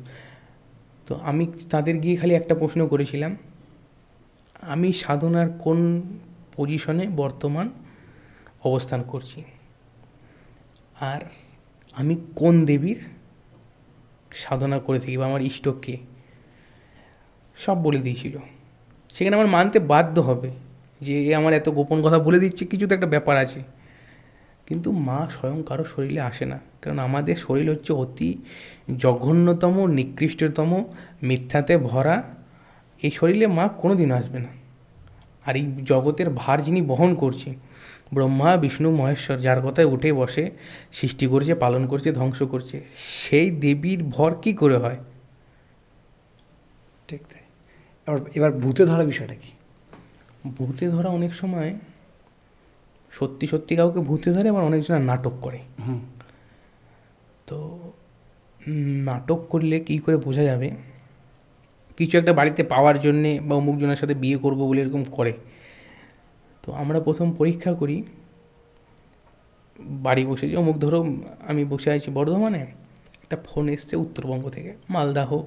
তো আমি তাদের গিয়ে খালি একটা প্রশ্ন করেছিলাম, আমি সাধনার কোন পজিশনে বর্তমান অবস্থান করছি, আর আমি কোন দেবীর সাধনা করে থাকি, বা আমার ইষ্ট কে, সব বলে দিয়েছিল। সেখানে আমার মানতে বাধ্য হবে যে এ আমার এত গোপন কথা বলে দিচ্ছে, কিছু তো একটা ব্যাপার আছে। কিন্তু মা স্বয়ং কারো শরীরে আসে না, কারণ আমাদের শরীর হচ্ছে অতি জঘন্যতম, নিকৃষ্টতম, মিথ্যাতে ভরা। এই শরীরে মা কোনো দিন আসবে না। আর এই জগতের ভার যিনি বহন করছে, ব্রহ্মা বিষ্ণু মহেশ্বর, যার কথায় উঠে বসে সৃষ্টি করছে, পালন করছে, ধ্বংস করছে, সেই দেবীর ভর কী করে হয়? ঠিক তাই। এবার ভূতে ধরা বিষয়টা কি? ভূতে ধরা অনেক সময় সত্যি সত্যি কাউকে ভূতে ধরে, আবার অনেকজনা নাটক করে। হুম। তো নাটক করলে কী করে বোঝা যাবে? কিছু একটা বাড়িতে পাওয়ার জন্যে বা অমুকজনের সাথে বিয়ে করবো বলে এরকম করে। তো আমরা প্রথম পরীক্ষা করি, বাড়ি বসে যে অমুক ধরো আমি বসে আছি বর্ধমানে, একটা ফোন এসছে উত্তরবঙ্গ থেকে, মালদা হোক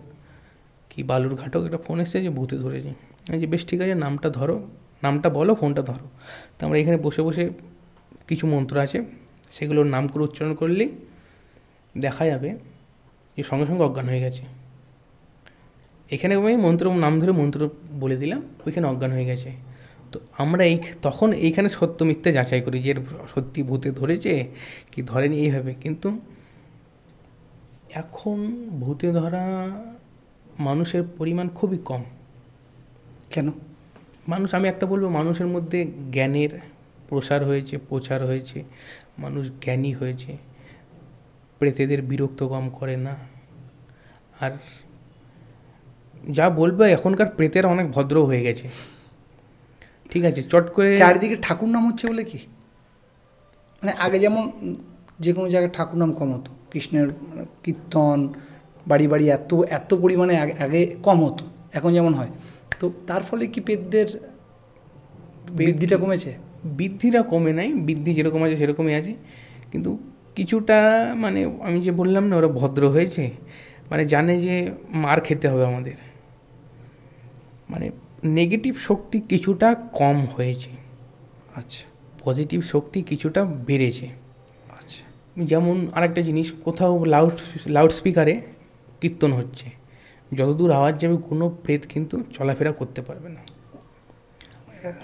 কি বালুরঘাট হোক, একটা ফোন এসছে যে ভূতে ধরেছি। আমি যে বেশ ঠিক আছে, নামটা ধরো, নামটা বলো, ফোনটা ধরো। তো আমরা এখানে বসে বসে কিছু মন্ত্র আছে, সেগুলোর নাম করে উচ্চারণ করলেই দেখা যাবে যে সঙ্গে সঙ্গে অজ্ঞান হয়ে গেছে। এখানে আমি মন্ত্র নাম ধরে মন্ত্র বলে দিলাম, ওইখানে অজ্ঞান হয়ে গেছে। তো আমরা তখন এইখানে সত্য মিথ্যে যাচাই করি যে সত্যি ভূতে ধরেছে কি ধরেনি, এইভাবে। কিন্তু এখন ভূতে ধরা মানুষের পরিমাণ খুবই কম। কেন? আমি একটা বলবো, মানুষের মধ্যে জ্ঞানের প্রচার হয়েছে, মানুষ জ্ঞানী হয়েছে, প্রেতেদের বিরক্ত কম করে না। আর যা বলবো, এখনকার প্রেতেরা অনেক ভদ্র হয়ে গেছে, ঠিক আছে। চট করে চারিদিকে ঠাকুর নাম হচ্ছে বলে কি? মানে আগে যেমন যে কোনো জায়গায় ঠাকুর নাম কম হতো, কৃষ্ণের কীর্তন বাড়ি বাড়ি এত এত পরিমাণে আগে কম হতো, এখন যেমন হয়। তো তার ফলে কি পেটদের বৃদ্ধিটা কমেছে? বৃদ্ধিটা কমে নাই, বৃদ্ধি যেরকম আছে সেরকমই আছে। কিন্তু কিছুটা মানে আমি যে বললাম না, ওরা ভদ্র হয়েছে, মানে জানে যে মার খেতে হবে আমাদের, মানে নেগেটিভ শক্তি কিছুটা কম হয়েছে। আচ্ছা পজিটিভ শক্তি কিছুটা বেড়েছে। আচ্ছা। যেমন আরেকটা জিনিস, কোথাও লাউড স্পিকারে কীর্তন হচ্ছে, যতদূর আওয়াজ যাবে কোনো প্রেত কিন্তু চলাফেরা করতে পারবে না।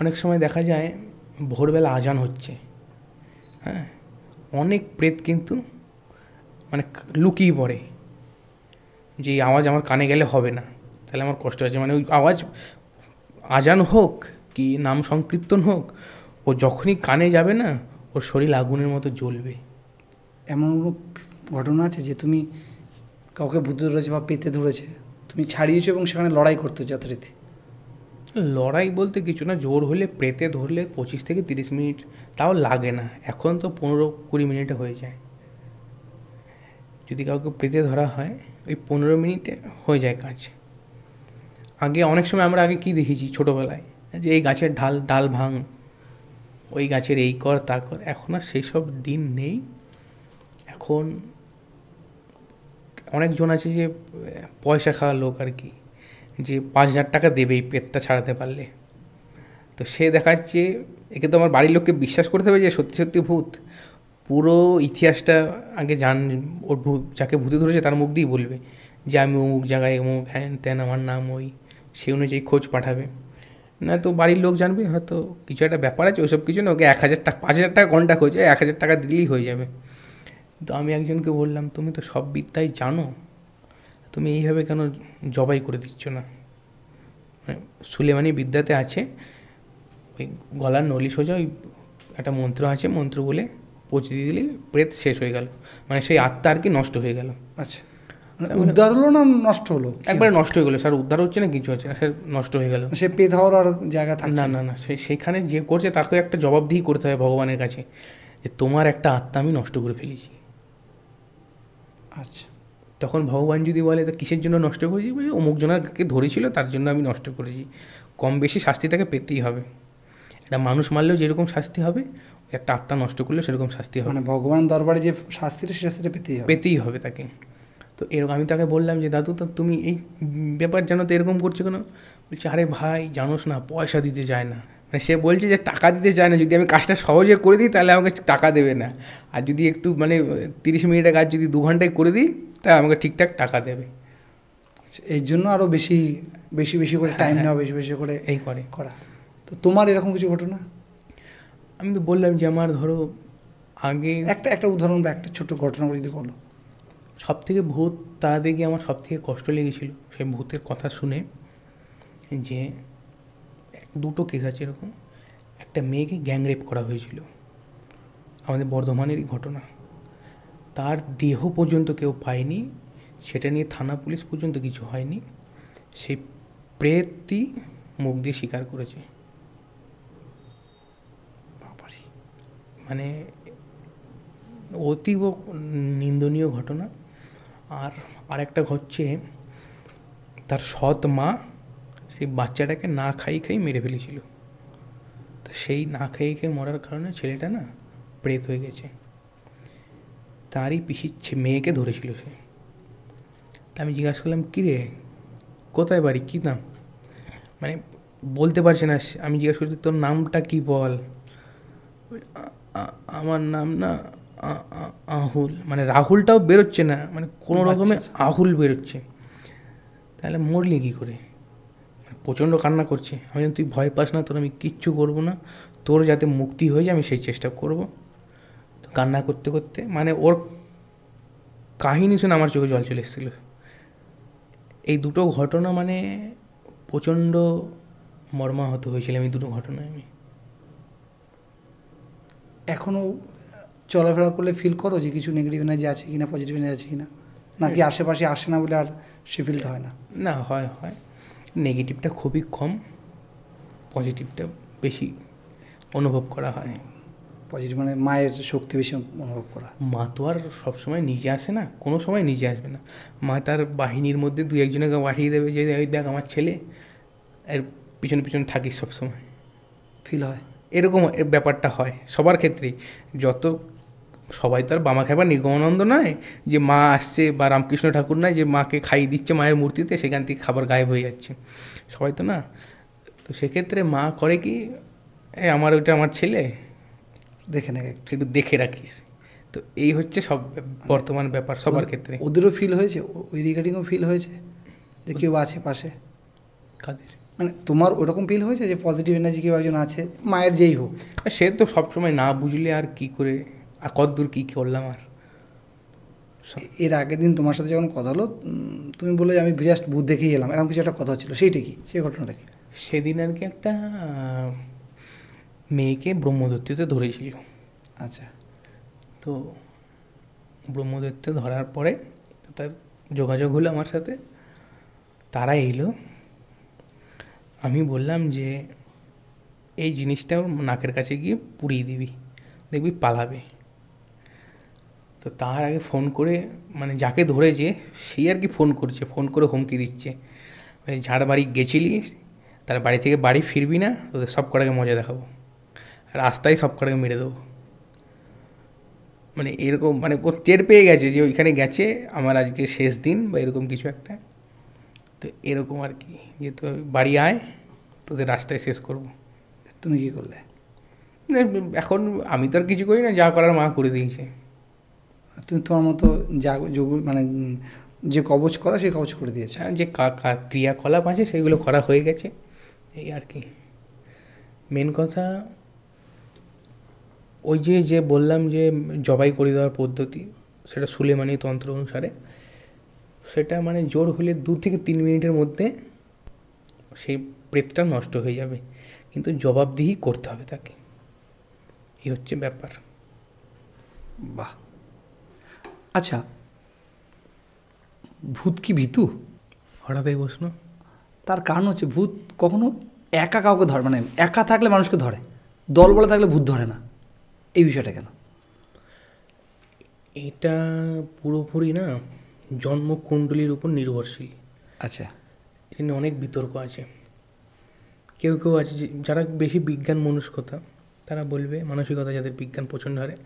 অনেক সময় দেখা যায় ভোরবেলা আজান হচ্ছে, হ্যাঁ, অনেক প্রেত কিন্তু মানে লুকিয়ে পড়ে যে এই আওয়াজ আমার কানে গেলে হবে না, তাহলে আমার কষ্ট আছে। মানে ওই আওয়াজ আজান হোক কি নাম সংকীর্তন হোক, ও যখনই কানে যাবে না, ওর শরীর আগুনের মতো জ্বলবে। এমন কোনো ঘটনা আছে যে তুমি কাউকে ভূতে ধরেছে বা পেতে ধরেছে, তুমি ছাড়িয়েছো এবং সেখানে লড়াই করতে যথারীতি? লড়াই বলতে কিছু না, জোর হলে প্রেতে ধরলে 25 থেকে 30 মিনিট, তাও লাগে না। এখন তো 15-20 মিনিটে হয়ে যায়। যদি কাউকে প্রেতে ধরা হয়, ওই 15 মিনিটে হয়ে যায় কাজ। আগে অনেক সময় আমরা আগে কি দেখেছি ছোটোবেলায়, যে এই গাছের ডাল ভাঙ, ওই গাছের এই কর তা কর। এখন আর সেই সব দিন নেই। এখন অনেকজন আছে যে পয়সা খাওয়া লোক আর কি, যে 5,000 টাকা দেবে এই পেটটা ছাড়াতে পারলে। তো সে দেখাচ্ছে, একে তো আমার বাড়ির লোককে বিশ্বাস করতে হবে যে সত্যি সত্যি ভূত। পুরো ইতিহাসটা আগে ওর যাকে ভূতে ধরেছে তার মুখ দিয়েই বলবে যে আমি অমুক জায়গায় অমুক হ্যান ত্যান, আমার নাম ওই, সেই অনুযায়ী খোঁজ পাঠাবে। না তো বাড়ির লোক জানবে হয়তো কিছু একটা ব্যাপার আছে, ওইসব কিছু না, ওকে 1,000 টাকা 5,000 টাকা ঘন্টা খোঁজ, 1,000 টাকা দিলেই হয়ে যাবে। তো আমি একজনকে বললাম, তুমি তো সব বিদ্যাই জানো, তুমি এইভাবে কেন জবাই করে দিচ্ছ না? মানে সুলেমানি বিদ্যাতে আছে, ওই গলার নলি সোজা ওই একটা মন্ত্র আছে, মন্ত্র বলে পৌঁছে দিয়ে দিলে প্রেত শেষ হয়ে গেল, মানে সেই আত্মা আর কি নষ্ট হয়ে গেল। আচ্ছা, মানে উদ্ধার হলো না নষ্ট হলো? একবারে নষ্ট হয়ে গেলো স্যার, উদ্ধার হচ্ছে না, কিছু হচ্ছে না স্যার, নষ্ট হয়ে গেল। সে পেট হওয়ার আর জায়গা থাকছে না না না, সেখানে যে করছে তাকে একটা জবাবদিহি করতে হয় ভগবানের কাছে, যে তোমার একটা আত্মা আমি নষ্ট করে ফেলেছি। আচ্ছা, তখন ভগবান যদি বলে তো কিসের জন্য নষ্ট করেছি, বলে অমুক জনাকে ধরেছিল তার জন্য আমি নষ্ট করেছি। কম বেশি শাস্তি তাকে পেতেই হবে। এটা মানুষ মারলেও যেরকম শাস্তি হবে, একটা আত্মা নষ্ট করলেও সেরকম শাস্তি হবে। মানে ভগবান দরবারে যে শাস্তিটা, সে শাস্তিটা পেতেই হবে তাকে। তো এরকম আমি তাকে বললাম যে দাদু, তো তুমি এই ব্যাপার জানো তো এরকম করছো কেন? বলছে আরে ভাই জানোস না, পয়সা দিতে চায় না। মানে সে বলছে যে টাকা দিতে চায় না, যদি আমি কাজটা সহজে করে দিই তাহলে আমাকে টাকা দেবে না, আর যদি একটু মানে 30 মিনিটের কাজ যদি 2 ঘন্টায় করে দিই তাহলে আমাকে ঠিকঠাক টাকা দেবে। আচ্ছা, এই জন্য আরও বেশি বেশি বেশি করে টাইম নেওয়া, বেশি বেশি করে এই করা। তো তোমার এরকম কিছু ঘটনা? আমি তো বললাম যে আমার ধরো আগে একটা উদাহরণ বা একটা ছোট ঘটনা যদি বলো। সব থেকে ভূত তাড়াতে গিয়ে আমার সব থেকে কষ্ট লেগেছিল সেই ভূতের কথা শুনে, যে 2টো কেস আছে এরকম। একটা মেয়েকে গ্যাংরেপ করা হয়েছিল, আমাদের বর্ধমানেরই ঘটনা। তার দেহ পর্যন্ত কেউ পায়নি, সেটা নিয়ে থানা পুলিশ পর্যন্ত কিছু হয়নি। সেই প্রেতই মুখ দিয়ে স্বীকার করেছে। বাবারে। মানে অতীব নিন্দনীয় ঘটনা। আর আরেকটা হচ্ছে, তার সৎ মা সেই বাচ্চাটাকে না খাই খাই মেরে ফেলেছিল। তো সেই না খাই খেয়ে মরার কারণে ছেলেটা না প্রেত হয়ে গেছে। তারই পিসির মেয়েকে ধরেছিল সে। তা আমি জিজ্ঞাসা করলাম, কী রে, কোথায় বাড়ি, কী নাম? মানে বলতে পারছে না। আমি জিজ্ঞাসা করছি, তোর নামটা কি বল? আমার নাম না আহুল। মানে রাহুলটাও বেরোচ্ছে না, মানে কোনো রকমে আহুল বেরোচ্ছে। তাহলে মরলি কী করে? প্রচণ্ড কান্না করছে। আমি তুই ভয় পাস না, তোর আমি কিচ্ছু করবো না, তোর যাতে মুক্তি হয়ে যায় আমি সেই চেষ্টা করবো। তো কান্না করতে করতে, মানে ওর কাহিনী শুনে আমার চোখে জল চলে এসেছিলো। এই দুটো ঘটনা মানে প্রচণ্ড মর্মাহত হয়েছিলাম এই দুটো ঘটনায় আমি। এখনও চলাফেরা করলে ফিল করো যে কিছু নেগেটিভ এনার্জি আছে কিনা, পজিটিভ এনার্জি আছে কিনা, নাকি আশেপাশে আসে না বলে আর সে ফিলটা হয় না? না, হয় হয়। নেগেটিভটা খুবই কম, পজিটিভটা বেশি অনুভব করা হয়। পজিটিভ মানে মায়ের শক্তি বেশি অনুভব করা। মা তো আর সবসময় নিজে আসে না, কোনো সময় নিজে আসবে না। মা তার বাহিনীর মধ্যে দু একজনকে পাঠিয়ে দেবে যে ওই দেখ আমার ছেলে, এর পিছনে পিছনে থাকিস সবসময়। ফিল হয় এরকম ব্যাপারটা হয় সবার ক্ষেত্রেই। যত সবাই তো আর বামা খাবার নিগমানন্দ নয় যে মা আসছে, বা রামকৃষ্ণ ঠাকুর নয় যে মাকে খাইয়ে দিচ্ছে মায়ের মূর্তিতে, সেখান থেকে খাবার গায়েব হয়ে যাচ্ছে, সবাই তো না। তো সেক্ষেত্রে মা করে কি, আমার ওইটা আমার ছেলে, দেখে নেয় একটু দেখে রাখিস। তো এই হচ্ছে সব বর্তমান ব্যাপার সবার ক্ষেত্রে। ওদেরও ফিল হয়েছে, ওই রিগার্ডিংও ফিল হয়েছে যে কেউ আছে পাশে? কাদের? মানে তোমার ওরকম ফিল হয়েছে যে পজিটিভ এনার্জি কেউ একজন আছে, মায়ের যেই হোক? সে তো সবসময় না বুঝলে আর কি করে, আর কতদূর কী করলাম আর। এর আগের দিন তোমার সাথে যখন কথা হলো, তুমি বলে আমি জাস্ট ভূত দেখেই এলাম, এরকম কিছু একটা কথা হচ্ছিলো, সেইটা কি, সেই ঘটনাটা কি? সেদিন আর কি একটা মেয়েকে ব্রহ্মদত্তিতে ধরেছিল। আচ্ছা। তো ব্রহ্মদত্তে ধরার পরে তার যোগাযোগ হলো আমার সাথে, তারা এলো। আমি বললাম যে এই জিনিসটা ওর নাকের কাছে গিয়ে পুড়িয়ে দিবি, দেখবি পালাবে। তো তার আগে ফোন করে, মানে যাকে ধরেছে সেই আর কি ফোন করছে, ফোন করে হুমকি দিচ্ছে, ওই ঝাড় বাড়ি গেছিলিস, তার বাড়ি থেকে বাড়ি ফিরবি না, তোদের সব কটাকে মজা দেখাবো, রাস্তায় সব কটাকে মেরে দেবো। মানে এরকম, মানে ও টের পেয়ে গেছে যে ওইখানে গেছে আমার আজকে শেষ দিন বা এরকম কিছু একটা। তো এরকম আর কি, যে তো বাড়ি আয়, তোদের রাস্তায় শেষ করবো। তুমি কী করলে? এখন আমি তো আর কিছু করি না, যা করার মা করে দিয়েছে। তুমি তোমার মতো যা যোগ মানে যে কবচ করা সেই কবচ করে দিয়েছে। যে ক্রিয়াকলাপ আছে সেগুলো করা হয়ে গেছে, এই আর কি। মেন কথা ওই যে বললাম যে জবাই করে দেওয়ার পদ্ধতি, সেটা সুলেমানি তন্ত্র অনুসারে, সেটা মানে জোর হলে 2 থেকে 3 মিনিটের মধ্যে সেই প্রেতটা নষ্ট হয়ে যাবে, কিন্তু জবাবদিহি করতে হবে তাকে, এই হচ্ছে ব্যাপার। বাহ। আচ্ছা, ভূত কি ভীতু? হঠাৎ এই প্রশ্ন। তার কারণ হচ্ছে ভূত কখনো একা কাউকে ধরে, মানে একা থাকলে মানুষকে ধরে, দল বলে থাকলে ভূত ধরে না। এই বিষয়টা কেন? এটা পুরোপুরি না জন্মকুণ্ডলীর উপর নির্ভরশীল। আচ্ছা। এখানে অনেক বিতর্ক আছে। কেউ কেউ আছে যারা বেশি বিজ্ঞান মনস্কতা, তারা বলবে, মানসিকতা যাদের বিজ্ঞান পছন্দ হয়,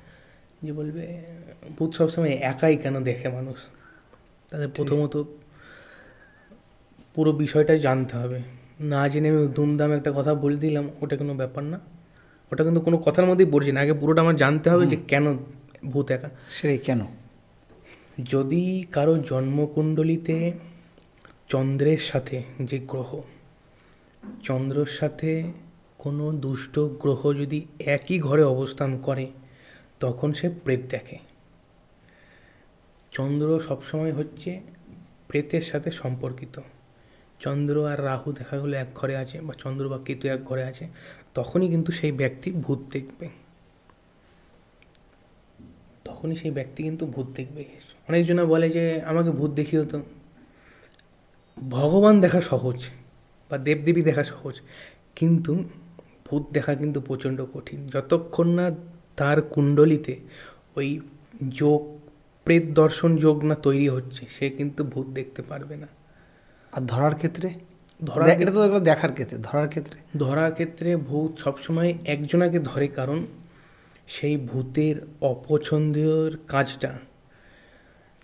যে বলবে ভূত সবসময় একাই কেন দেখে মানুষ। তাদের প্রথমত পুরো বিষয়টাই জানতে হবে। না জেনে আমি দুমদাম একটা কথা বলে দিলাম, ওটা কোনো ব্যাপার না, ওটা কিন্তু কোনো কথার মধ্যেই পড়ছে না। আগে পুরোটা আমার জানতে হবে যে কেন ভূত একা। সেই কেন? যদি কারো জন্মকুণ্ডলিতে চন্দ্রের সাথে, যে গ্রহ, চন্দ্রের সাথে কোনো দুষ্ট গ্রহ যদি একই ঘরে অবস্থান করে, তখন সে প্রেত দেখে। চন্দ্র সবসময় হচ্ছে প্রেতের সাথে সম্পর্কিত। চন্দ্র আর রাহু দেখা গেলো এক ঘরে আছে, বা চন্দ্র বা কেতু এক ঘরে আছে, তখনই কিন্তু সেই ব্যক্তি ভূত দেখবে, তখনই সেই ব্যক্তি কিন্তু ভূত দেখবে। অনেকজনে বলে যে আমাকে ভূত দেখিও তো। ভগবান দেখা সহজ, বা দেবদেবী দেখা সহজ, কিন্তু ভূত দেখা কিন্তু প্রচণ্ড কঠিন। যতক্ষণ না তার কুণ্ডলিতে ওই যোগ, প্রেত দর্শন যোগ না তৈরি হচ্ছে, সে কিন্তু ভূত দেখতে পারবে না। আর ধরার ক্ষেত্রে? ধরার এটা তো এগুলো দেখার ক্ষেত্রে, ধরার ক্ষেত্রে ভূত সবসময় একজনাকে ধরে, কারণ সেই ভূতের অপছন্দের কাজটা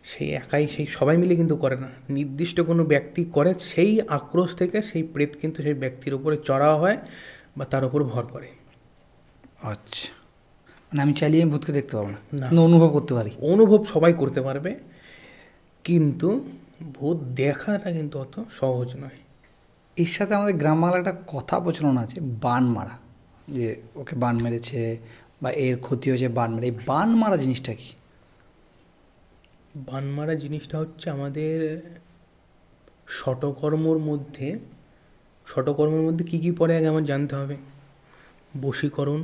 সেই একাই, সেই সবাই মিলে কিন্তু করে না, নির্দিষ্ট কোনো ব্যক্তি করে। সেই আক্রোশ থেকে সেই প্রেত কিন্তু সেই ব্যক্তির উপরে চড়াও হয় বা তার উপর ভর করে। আচ্ছা, মানে আমি চাইলে আমি ভূতকে দেখতে পাবো না, না, অনুভব করতে পারি। অনুভব সবাই করতে পারবে, কিন্তু ভূত দেখাটা কিন্তু অত সহজ নয়। এর সাথে আমাদের গ্রাম বাংলার একটা কথা প্রচলন আছে, বান মারা, যে ওকে বান মেরেছে বা এর ক্ষতি হয়েছে বান মেরে। এই বান মারা জিনিসটা কি? বান মারা জিনিসটা হচ্ছে আমাদের ষটকর্মর মধ্যে, কী কী পড়ে আগে আমার জানতে হবে। বশীকরণ,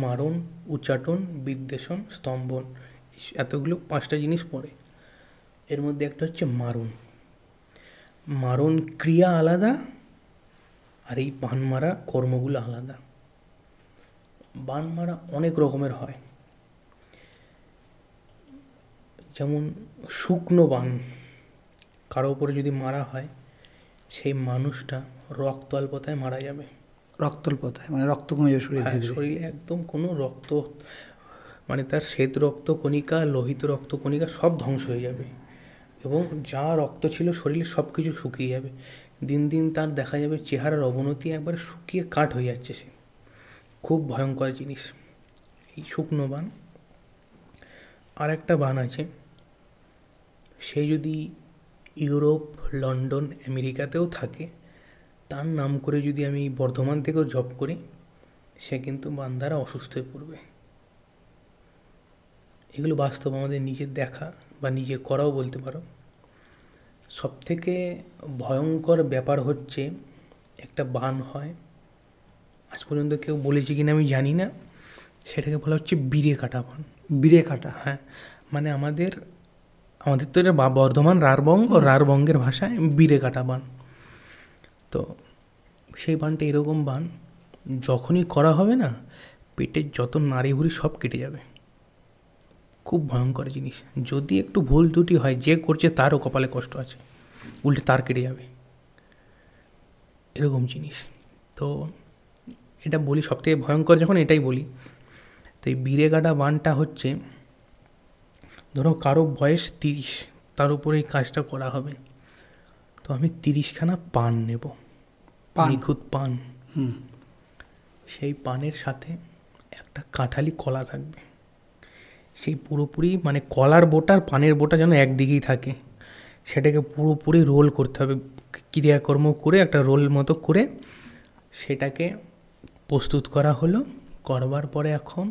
মারণ, উচ্চাটন, বিদ্বেষণ, স্তম্ভন, এতগুলো 5টা জিনিস পড়ে। এর মধ্যে একটা হচ্ছে মারণ। মারণ ক্রিয়া আলাদা, আর এই বান মারা কর্মগুলো আলাদা। বান মারা অনেক রকমের হয়, যেমন শুকনো বান কারো উপরে যদি মারা হয়, সেই মানুষটা রক্ত অল্পতায় মারা যাবে। রক্তল্পতায় মানে রক্ত কমে যাবে শরীরে ধীরে ধীরে। শরীরে একদম কোনো রক্ত, মানে তার শ্বেত রক্তকণিকা, লোহিত রক্তকণিকা সব ধ্বংস হয়ে যাবে, এবং যা রক্ত ছিল শরীরে সব কিছু শুকিয়ে যাবে। দিন দিন তার দেখা যাবে চেহারার অবনতি, একবারে শুকিয়ে কাঠ হয়ে যাচ্ছে সে। খুব ভয়ঙ্কর জিনিস এই শুকনো বান। আর একটা বান আছে, সে যদি ইউরোপ, লন্ডন, আমেরিকাতেও থাকে, তার নাম করে যদি আমি বর্ধমান থেকেও জব করি, সে কিন্তু বান দ্বারা অসুস্থ হয়ে পড়বে। এগুলো বাস্তব, আমাদের নিজের দেখা বা নিজের করাও বলতে পারো। সবথেকে ভয়ঙ্কর ব্যাপার হচ্ছে, একটা বান হয়, আজ পর্যন্ত কেউ বলেছে কিনা আমি জানি না, সেটাকে বলা হচ্ছে বিড়ে কাটা বান। বিড়ে কাটা? হ্যাঁ, মানে আমাদের তো এটা বর্ধমান রারবঙ্গ, রারবঙ্গের ভাষায় বিড়ে কাটা বান। তো সেই বানটা এরকম বান, যখনই করা হবে না, পেটের যত নাড়িভুড়ি সব কেটে যাবে। খুব ভয়ঙ্কর জিনিস। যদি একটু ভুল ত্রুটি হয়, যে করছে তারও কপালে কষ্ট আছে, উল্টে তার কেটে যাবে, এরকম জিনিস। তো এটা বলি সবথেকে ভয়ঙ্কর যখন, এটাই বলি। তো এই বিড়ে কাটা বানটা হচ্ছে, ধরো কারো বয়স 30, তার উপরে এই কাজটা করা হবে, তো আমি 30খানা পান নেব, নিখুঁত পান। সেই পানের সাথে একটা কাঁঠালি কলা থাকবে, সেই পুরোপুরি মানে কলার বোটা আর পানের বোটা যেন একদিকেই থাকে, সেটাকে পুরোপুরি রোল করতে হবে, ক্রিয়াকর্ম করে একটা রোল মতো করে সেটাকে প্রস্তুত করা হলো। করবার পরে এখন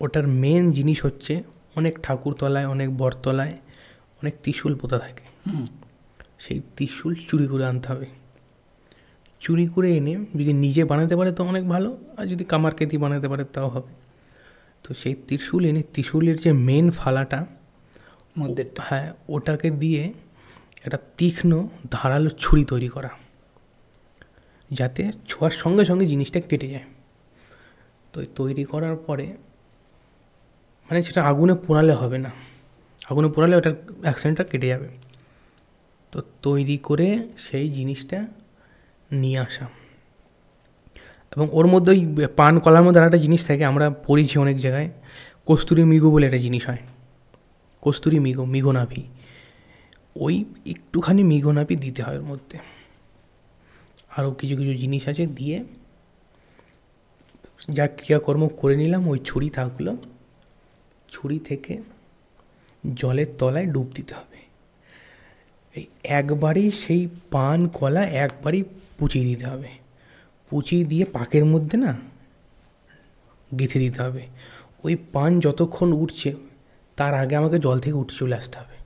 ওটার মেন জিনিস হচ্ছে, অনেক ঠাকুরতলায়, অনেক বটতলায় অনেক ত্রিশূল পোতা থাকে, সেই ত্রিশূল চুরি করে আনতে হবে। চুরি করে এনে যদি নিজে বানাতে পারে তো অনেক ভালো, আর যদি কামারকেতি বানাতে পারে তাও হবে। তো সেই ত্রিশূল এনে, ত্রিশূলের যে মেন ফালাটা মধ্যে, হ্যাঁ, ওটাকে দিয়ে একটা তীক্ষ্ণ ধারালো ছুরি তৈরি করা, যাতে ছোঁয়ার সঙ্গে সঙ্গে জিনিসটা কেটে যায়। তো তৈরি করার পরে, মানে সেটা আগুনে পোড়ালে হবে না, আগুনে পোড়ালে ওটার অ্যাকশনটা কেটে যাবে। তো তৈরি করে সেই জিনিসটা নিয়ে আসা, এবং ওর মধ্যে ওই পান কলার মধ্যে একটা জিনিস থাকে, আমরা পড়েছি অনেক জায়গায়, কস্তুরি মৃগ বলে একটা জিনিস হয়, কস্তুরি মৃগনাভি। ওই একটুখানি মৃগনাভি দিতে হয় ওর মধ্যে, আরও কিছু কিছু জিনিস আছে দিয়ে যা ক্রিয়াকর্ম করে নিলাম। ওই ছুরি থাকলো, ছুরি থেকে জলের তলায় ডুব দিতে হবে। এই একবারই সেই পান কলা একবারই পুচিয়ে দিতে হবে, পুচিয়ে দিয়ে পাকের মধ্যে না গেঁথে দিতে হবে। ওই পান যতক্ষণ উঠছে, তার আগে আমাকে জল থেকে উঠে চলে আসতে হবে,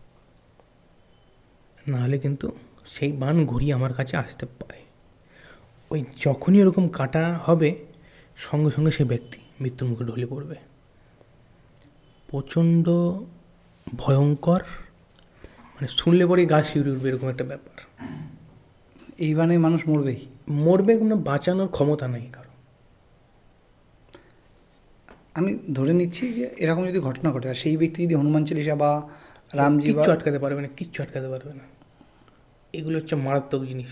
নাহলে কিন্তু সেই বান ঘুরিয়ে আমার কাছে আসতে পারে। ওই যখনই ওরকম কাটা হবে, সঙ্গে সঙ্গে সে ব্যক্তি মৃত্যুর মুখে ঢলে পড়বে। প্রচণ্ড ভয়ঙ্কর, মানে শুনলে পরেই গা শিউরে উঠবে, এরকম একটা ব্যাপার। এই বানে মানুষ মরবেই। মরবে, কোনো বাঁচানোর ক্ষমতা নেই কারো। আমি ধরে নিচ্ছি যে এরকম যদি ঘটনা ঘটে আর সেই ব্যক্তি যদি হনুমান চালিসা বা রামজি বা কিচ্ছু আটকাতে পারবে না, কিচ্ছু আটকাতে পারবে না। এগুলো হচ্ছে মারাত্মক জিনিস।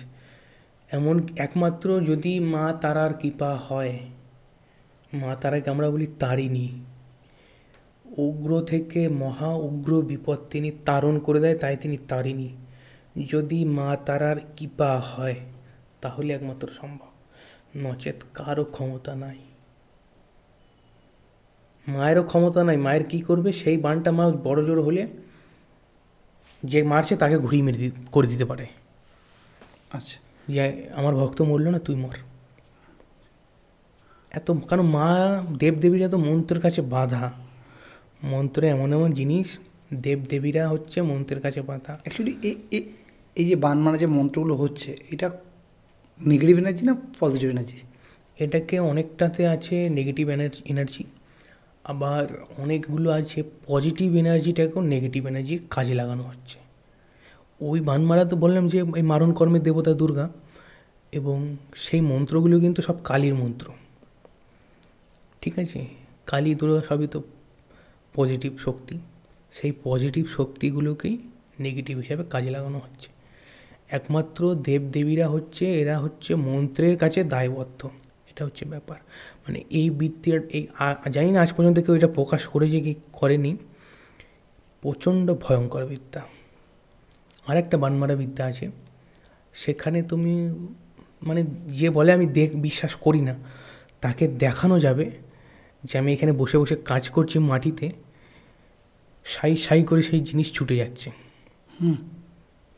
এমন একমাত্র যদি মা তারার কৃপা হয়, মা তারাকে আমরা বলি তারিণী, উগ্র থেকে মহা উগ্র বিপদ তিনি তারণ করে দেয়, তাই তিনি তারিণী। যদি মা তারার কৃপা হয় তাহলে একমাত্র সম্ভব, নচেত কারও ক্ষমতা নাই। মায়েরও ক্ষমতা নাই। মায়ের কি করবে? সেই বানটা মা বড় জোর হলে যে মারছে তাকে ঘুরিয়ে মেরে করে দিতে পারে। আচ্ছা, যে আমার ভক্ত মরল না, তুই মর। এত, কারণ মা দেবদেবীরা তো মন্ত্রের কাছে বাঁধা। মন্ত্রে এমন এমন জিনিস, দেবদেবীরা হচ্ছে মন্ত্রের কাছে বাঁধা। অ্যাকচুয়ালি এই যে বান মারা যে মন্ত্রগুলো হচ্ছে, এটা নেগেটিভ এনার্জি না পজিটিভ এনার্জি? এটাকে অনেকটাতে আছে নেগেটিভ এনার্জি, আবার অনেকগুলো আছে পজিটিভ এনার্জিটাকেও নেগেটিভ এনার্জি কাজে লাগানো হচ্ছে। ওই বান মারা তো বললাম যে এই মারণ কর্মের দেবতা দুর্গা, এবং সেই মন্ত্রগুলো কিন্তু সব কালীর মন্ত্র, ঠিক আছে? কালী দুর্গা সবই তো পজিটিভ শক্তি। সেই পজিটিভ শক্তিগুলোকেই নেগেটিভ হিসাবে কাজে লাগানো হচ্ছে। একমাত্র দেবদেবীরা হচ্ছে, এরা হচ্ছে মন্ত্রের কাছে দায়বদ্ধ। এটা হচ্ছে ব্যাপার। মানে এই বিদ্যার এই জানি না আজ পর্যন্ত কেউ এটা প্রকাশ করেছে কি করেনি, প্রচণ্ড ভয়ঙ্কর বিদ্যা। আর একটা বানমারা বিদ্যা আছে, সেখানে তুমি মানে যে বলে আমি বিশ্বাস করি না, তাকে দেখানো যাবে যে আমি এখানে বসে বসে কাজ করছি মাটিতে, সাই সাই করে সেই জিনিস ছুটে যাচ্ছে।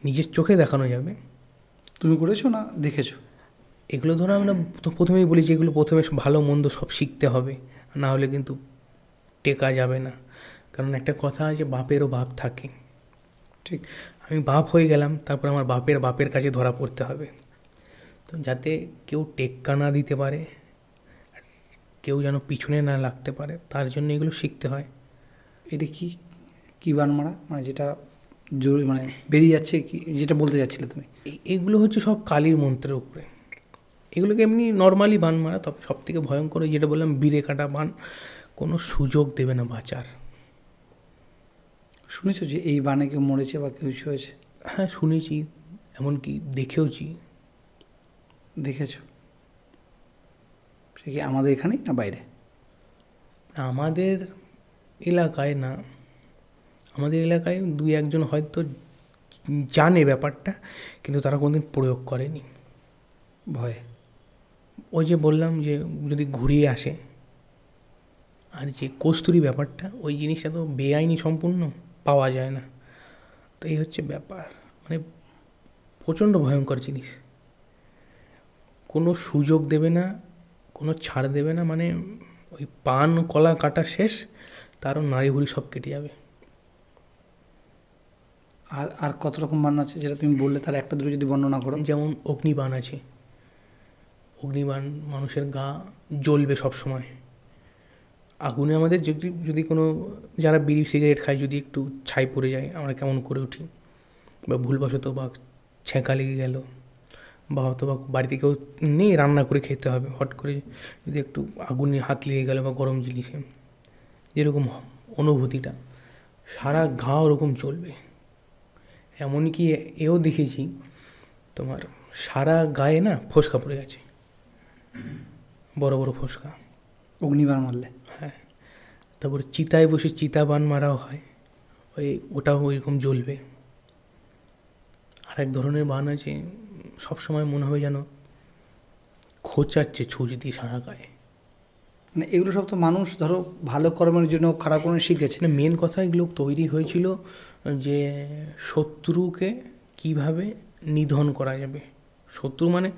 নিজের চোখে দেখানো যাবে। তুমি করেছো না দেখেছো? এগুলো ধরো আমরা তো প্রথমেই বলি যে এগুলো প্রথমে ভালো মন্দ সব শিখতে হবে, না হলে কিন্তু টেকা যাবে না। কারণ একটা কথা আছে, বাপেরও বাপ থাকে। ঠিক। আমি বাপ হয়ে গেলাম, তারপর আমার বাপের কাছে ধরা পড়তে হবে। তো যাতে কেউ টেক্কা না দিতে পারে, কেউ যেন পিছনে না লাগতে পারে, তার জন্য এগুলো শিখতে হয়। এটা কি বান মারা, মানে যেটা জোরে মানে বেরিয়ে যাচ্ছে, কি যেটা বলতে যাচ্ছিলে তুমি? এগুলো হচ্ছে সব কালীর মন্ত্রের উপরে। এগুলোকে এমনি নর্মালি বান মারা, তবে সব থেকে ভয়ঙ্কর যেটা বললাম বিড়ে কাটা বান, কোনো সুযোগ দেবে না বাঁচার। শুনেছো যে এই বানে কেউ মরেছে বা কেউ কিছু হয়েছে? হ্যাঁ শুনেছি, এমনকি দেখেওছি। দেখেছো? সে কি আমাদের এখানেই না বাইরে? আমাদের এলাকায় না, আমাদের এলাকায় দুই একজন হয়তো জানে ব্যাপারটা, কিন্তু তারা কোনোদিন প্রয়োগ করেনি ভয়ে। ওই যে বললাম যে যদি ঘুরিয়ে আসে, আর যে কস্তুরি ব্যাপারটা, ওই জিনিসটা তো বেআইনি সম্পূর্ণ, পাওয়া যায় না। তো এই হচ্ছে ব্যাপার, মানে প্রচণ্ড ভয়ঙ্কর জিনিস। কোনো সুযোগ দেবে না, কোনো ছাড় দেবে না। মানে ওই পান কলা কাটা শেষ, তারও নাড়ি ভুড়ি সব কেটে যাবে। আর আর কত রকম বান আছে যেটা তুমি বললে, তার একটা দুটো যদি বর্ণনা করো। যেমন অগ্নিবাণ আছে। অগ্নিবাণ মানুষের গা জ্বলবে সব সময়। আগুনে আমাদের যদি কোনো যারা বিড়ি সিগারেট খায়, যদি একটু ছাই পড়ে যায়, আমরা কেমন করে উঠি, বা ভুলবশত বা ছ্যাঁকা লেগে গেল, বা হয়তো বা বাড়িতে কেউ নেই রান্না করে খেতে হবে, হট করে যদি একটু আগুনে হাত লেগে গেল বা গরম জিনিসে, যেরকম অনুভূতিটা, সারা গা ওরকম চলবে। এমনকি এও দেখেছি, তোমার সারা গায়ে না ফোসকা পড়ে গেছে, বড় বড় ফোসকা, অগ্নিবাণ মারলে। হ্যাঁ। তারপরে চিতায় বসে চিতা বান মারাও হয়, ওটাও ওইরকম জ্বলবে। আর এক ধরনের বান আছে, সবসময় মনে হয় যেন খোঁচাচ্ছে ছুঁচ দিয়ে সারা গায়ে। মানে এগুলো সব তো মানুষ ধরো ভালো কর্মের জন্য, খারাপ কর্মের শিখেছে। মানে মেন কথা এগুলো তৈরি হয়েছিল যে শত্রুকে কিভাবে নিধন করা যাবে। শত্রু মানে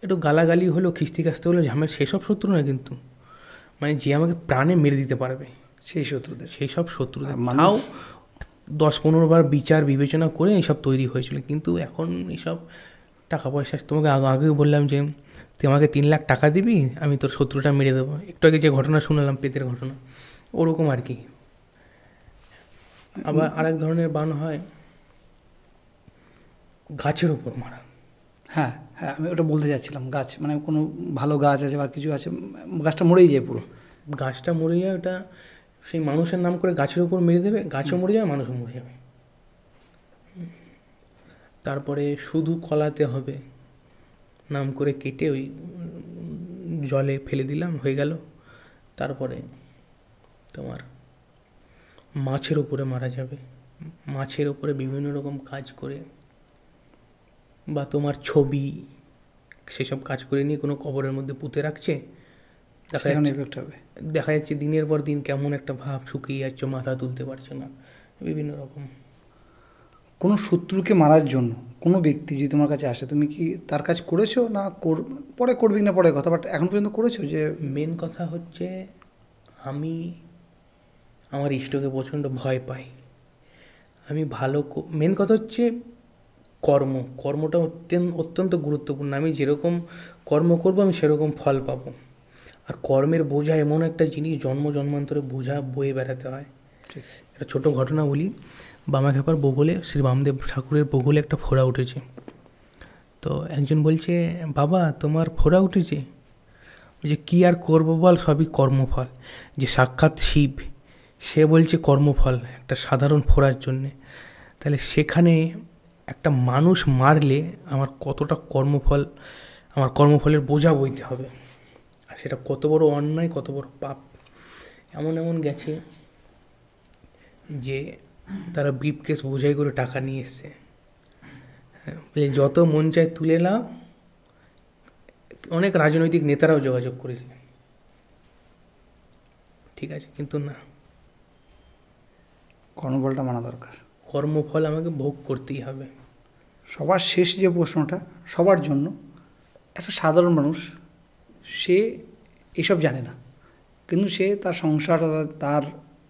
একটু গালাগালি হলো, খিস্তি কাস্তে হলো, ঝামেলা, সেসব শত্রু না, কিন্তু মানে যে আমাকে প্রাণে মেরে দিতে পারবে, সেই শত্রুদের। সেই সব শত্রুদের। মানুষ তাও 10-15 বার বিচার বিবেচনা করে এইসব তৈরি হয়েছিল। কিন্তু এখন এইসব টাকা পয়সা, তোমাকে আগেও বললাম যে তুই আমাকে 3 লাখ টাকা দিবি, আমি তোর শত্রুটা মেরে দেবো। একটু আগে যে ঘটনা শুনলাম, প্রেতের ঘটনা, ওরকম আর কি। আবার আরেক ধরনের বান হয় গাছের ওপর মারা। হ্যাঁ হ্যাঁ, আমি ওটা বলতে যাচ্ছিলাম, গাছ মানে কোনো ভালো গাছ আছে বা কিছু আছে, গাছটা মরেই যায় পুরো। গাছটা মরে যায়, ওটা সেই মানুষের নাম করে গাছের উপর মেরে দেবে, গাছও মরে যাবে, মানুষও মরে যাবে। তারপরে শুধু কলাতে হবে নাম করে কেটে ওই জলে ফেলে দিলাম, হয়ে গেল। তারপরে তোমার মাছের ওপরে মারা যাবে, মাছের ওপরে বিভিন্ন রকম কাজ করে, বা তোমার ছবি সেসব কাজ করে নিয়ে কোনো কবরের মধ্যে পুঁতে রাখছে, সেখানে এফেক্ট হবে। দেখা যাচ্ছে দিনের পর দিন কেমন একটা ভাব, শুকিয়ে যাচ্ছে, মাথা তুলতে পারছে না, বিভিন্ন রকম। কোনো শত্রুকে মারার জন্য কোনো ব্যক্তি যদি তোমার কাছে আসে, তুমি কি তার কাজ করেছো না পরে করবি না পরে কথা, বাট এখন পর্যন্ত করেছো? যে মেন কথা হচ্ছে আমি আমার ইষ্টকে প্রচণ্ড ভয় পাই। আমি মেন কথা হচ্ছে কর্মটা অত্যন্ত গুরুত্বপূর্ণ। আমি যেরকম কর্ম করব আমি সেরকম ফল পাবো। আর কর্মের বোঝা এমন একটা জিনিস, জন্মান্তরে বোঝা বয়ে বেড়াতে হয়। একটা ছোটো ঘটনা বলি। বামাখ্যাপার বগলে, শ্রী বামদেব ঠাকুরের বগলে একটা ফোড়া উঠেছে। তো একজন বলছে, বাবা তোমার ফোড়া উঠেছে? যে কী আর করবো বল, সবই কর্মফল। যে সাক্ষাৎ শিব, সে বলছে কর্মফল একটা সাধারণ ফোড়ার জন্যে। তাহলে সেখানে একটা মানুষ মারলে আমার কতটা কর্মফল, আমার কর্মফলের বোঝা বইতে হবে। আর সেটা কত বড় অন্যায়, কত বড় পাপ। এমন গেছে যে তারা ব্রিফকেস বোঝাই করে টাকা নিয়ে এসছে, যত মন চায় তুলে নাও। অনেক রাজনৈতিক নেতারাও যোগাযোগ করেছে, ঠিক আছে, কিন্তু না, কর্মফলটা মানা দরকার। কর্মফল আমাকে ভোগ করতেই হবে। সবার শেষ যে প্রশ্নটা সবার জন্য, একটা সাধারণ মানুষ, সে এসব জানে না, কিন্তু সে তার সংসার, তার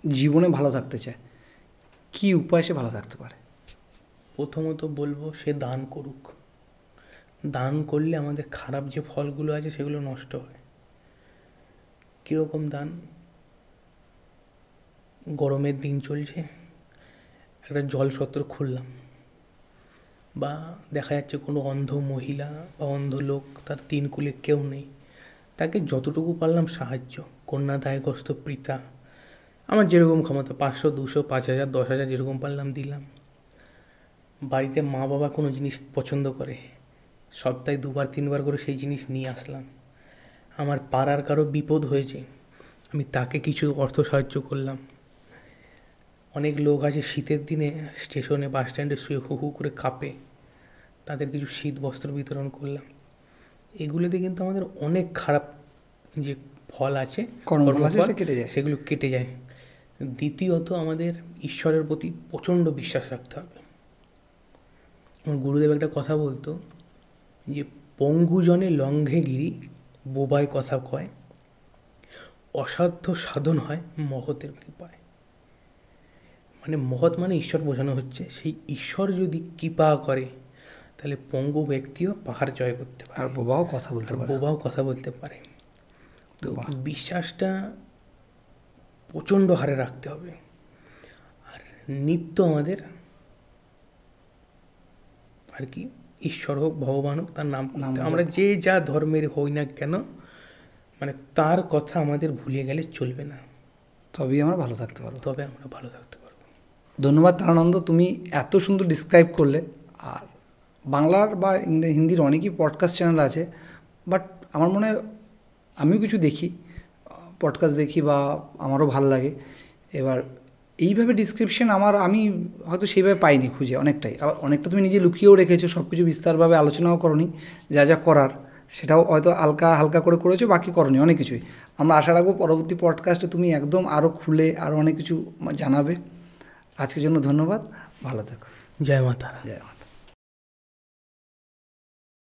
জীবনে ভালো থাকতে চায়, কী উপায় সে ভালো থাকতে পারে? প্রথমত বলবো সে দান করুক। দান করলে আমাদের খারাপ যে ফলগুলো আছে সেগুলো নষ্ট হয়। কীরকম দান? গরমের দিন চলছে, একটা জলসত্র খুললাম, বা দেখা যাচ্ছে কোনো অন্ধ মহিলা বা অন্ধ লোক, তার তিন কুলে কেউ নেই, তাকে যতটুকু পারলাম সাহায্য। কন্যাদায়গ্রস্ত পিতা, আমার যেরকম ক্ষমতা, 500, 200, 5000, 10,000 যেরকম পারলাম দিলাম। বাড়িতে মা বাবা কোনো জিনিস পছন্দ করে, সপ্তাহে 2-3 বার করে সেই জিনিস নিয়ে আসলাম। আমার পাড়ার কারো বিপদ হয়েছে, আমি তাকে কিছু অর্থ সাহায্য করলাম। অনেক লোক আছে শীতের দিনে স্টেশনে, বাস স্ট্যান্ডে শুয়ে হু হু করে কাঁপে, তাদের কিছু শীত বস্ত্র বিতরণ করলাম। এগুলোতে কিন্তু আমাদের অনেক খারাপ যে ফল আছে, কর্মফল, সেগুলো কেটে যায়। দ্বিতীয়ত আমাদের ঈশ্বরের প্রতি প্রচণ্ড বিশ্বাস রাখতে হবে। আমার গুরুদেব একটা কথা বলতো যে পঙ্গুজনে লঙ্ঘে গিরি, বোবায় কথা কয়, অসাধ্য সাধন হয় মহতের কৃপায়। মানে মহৎ মানে ঈশ্বর বোঝানো হচ্ছে, সেই ঈশ্বর যদি কৃপা করে তাহলে পঙ্গু ব্যক্তিও পাহাড় জয় করতে পারে, আর বোবাও কথা বলতে পারে। তো বিশ্বাসটা প্রচণ্ড হারে রাখতে হবে। আর নিত্য আমাদের আর কি ঈশ্বর হোক, ভগবান হোক, তার নাম করতে, আমরা যে যা ধর্মের হই না কেন, মানে তার কথা আমাদের ভুলিয়ে গেলে চলবে না, তবেই আমরা ভালো থাকতে পারবো। ধন্যবাদ তারানন্দ, তুমি এত সুন্দর ডিসক্রাইব করলে। আর বাংলার বা হিন্দির অনেকই পডকাস্ট চ্যানেল আছে, বাট আমার মনে হয় আমিও কিছু দেখি, পডকাস্ট দেখি, বা আমারও ভালো লাগে। এবার এইভাবে ডিসক্রিপশন আমি হয়তো সেইভাবে পাইনি খুঁজে, অনেকটাই। আবার অনেকটা তুমি নিজে লুকিয়েও রেখেছো, সব কিছু বিস্তারভাবে আলোচনাও করনি, যা করার সেটাও হয়তো হালকা করে করেছো, বাকি করনি অনেক কিছুই। আমরা আশা রাখবো পরবর্তী পডকাস্টে তুমি একদম আরও খুলে আরও অনেক কিছু জানাবে। আজকের জন্য ধন্যবাদ, ভালো থাকো। জয় মাতা। জয় মাতা।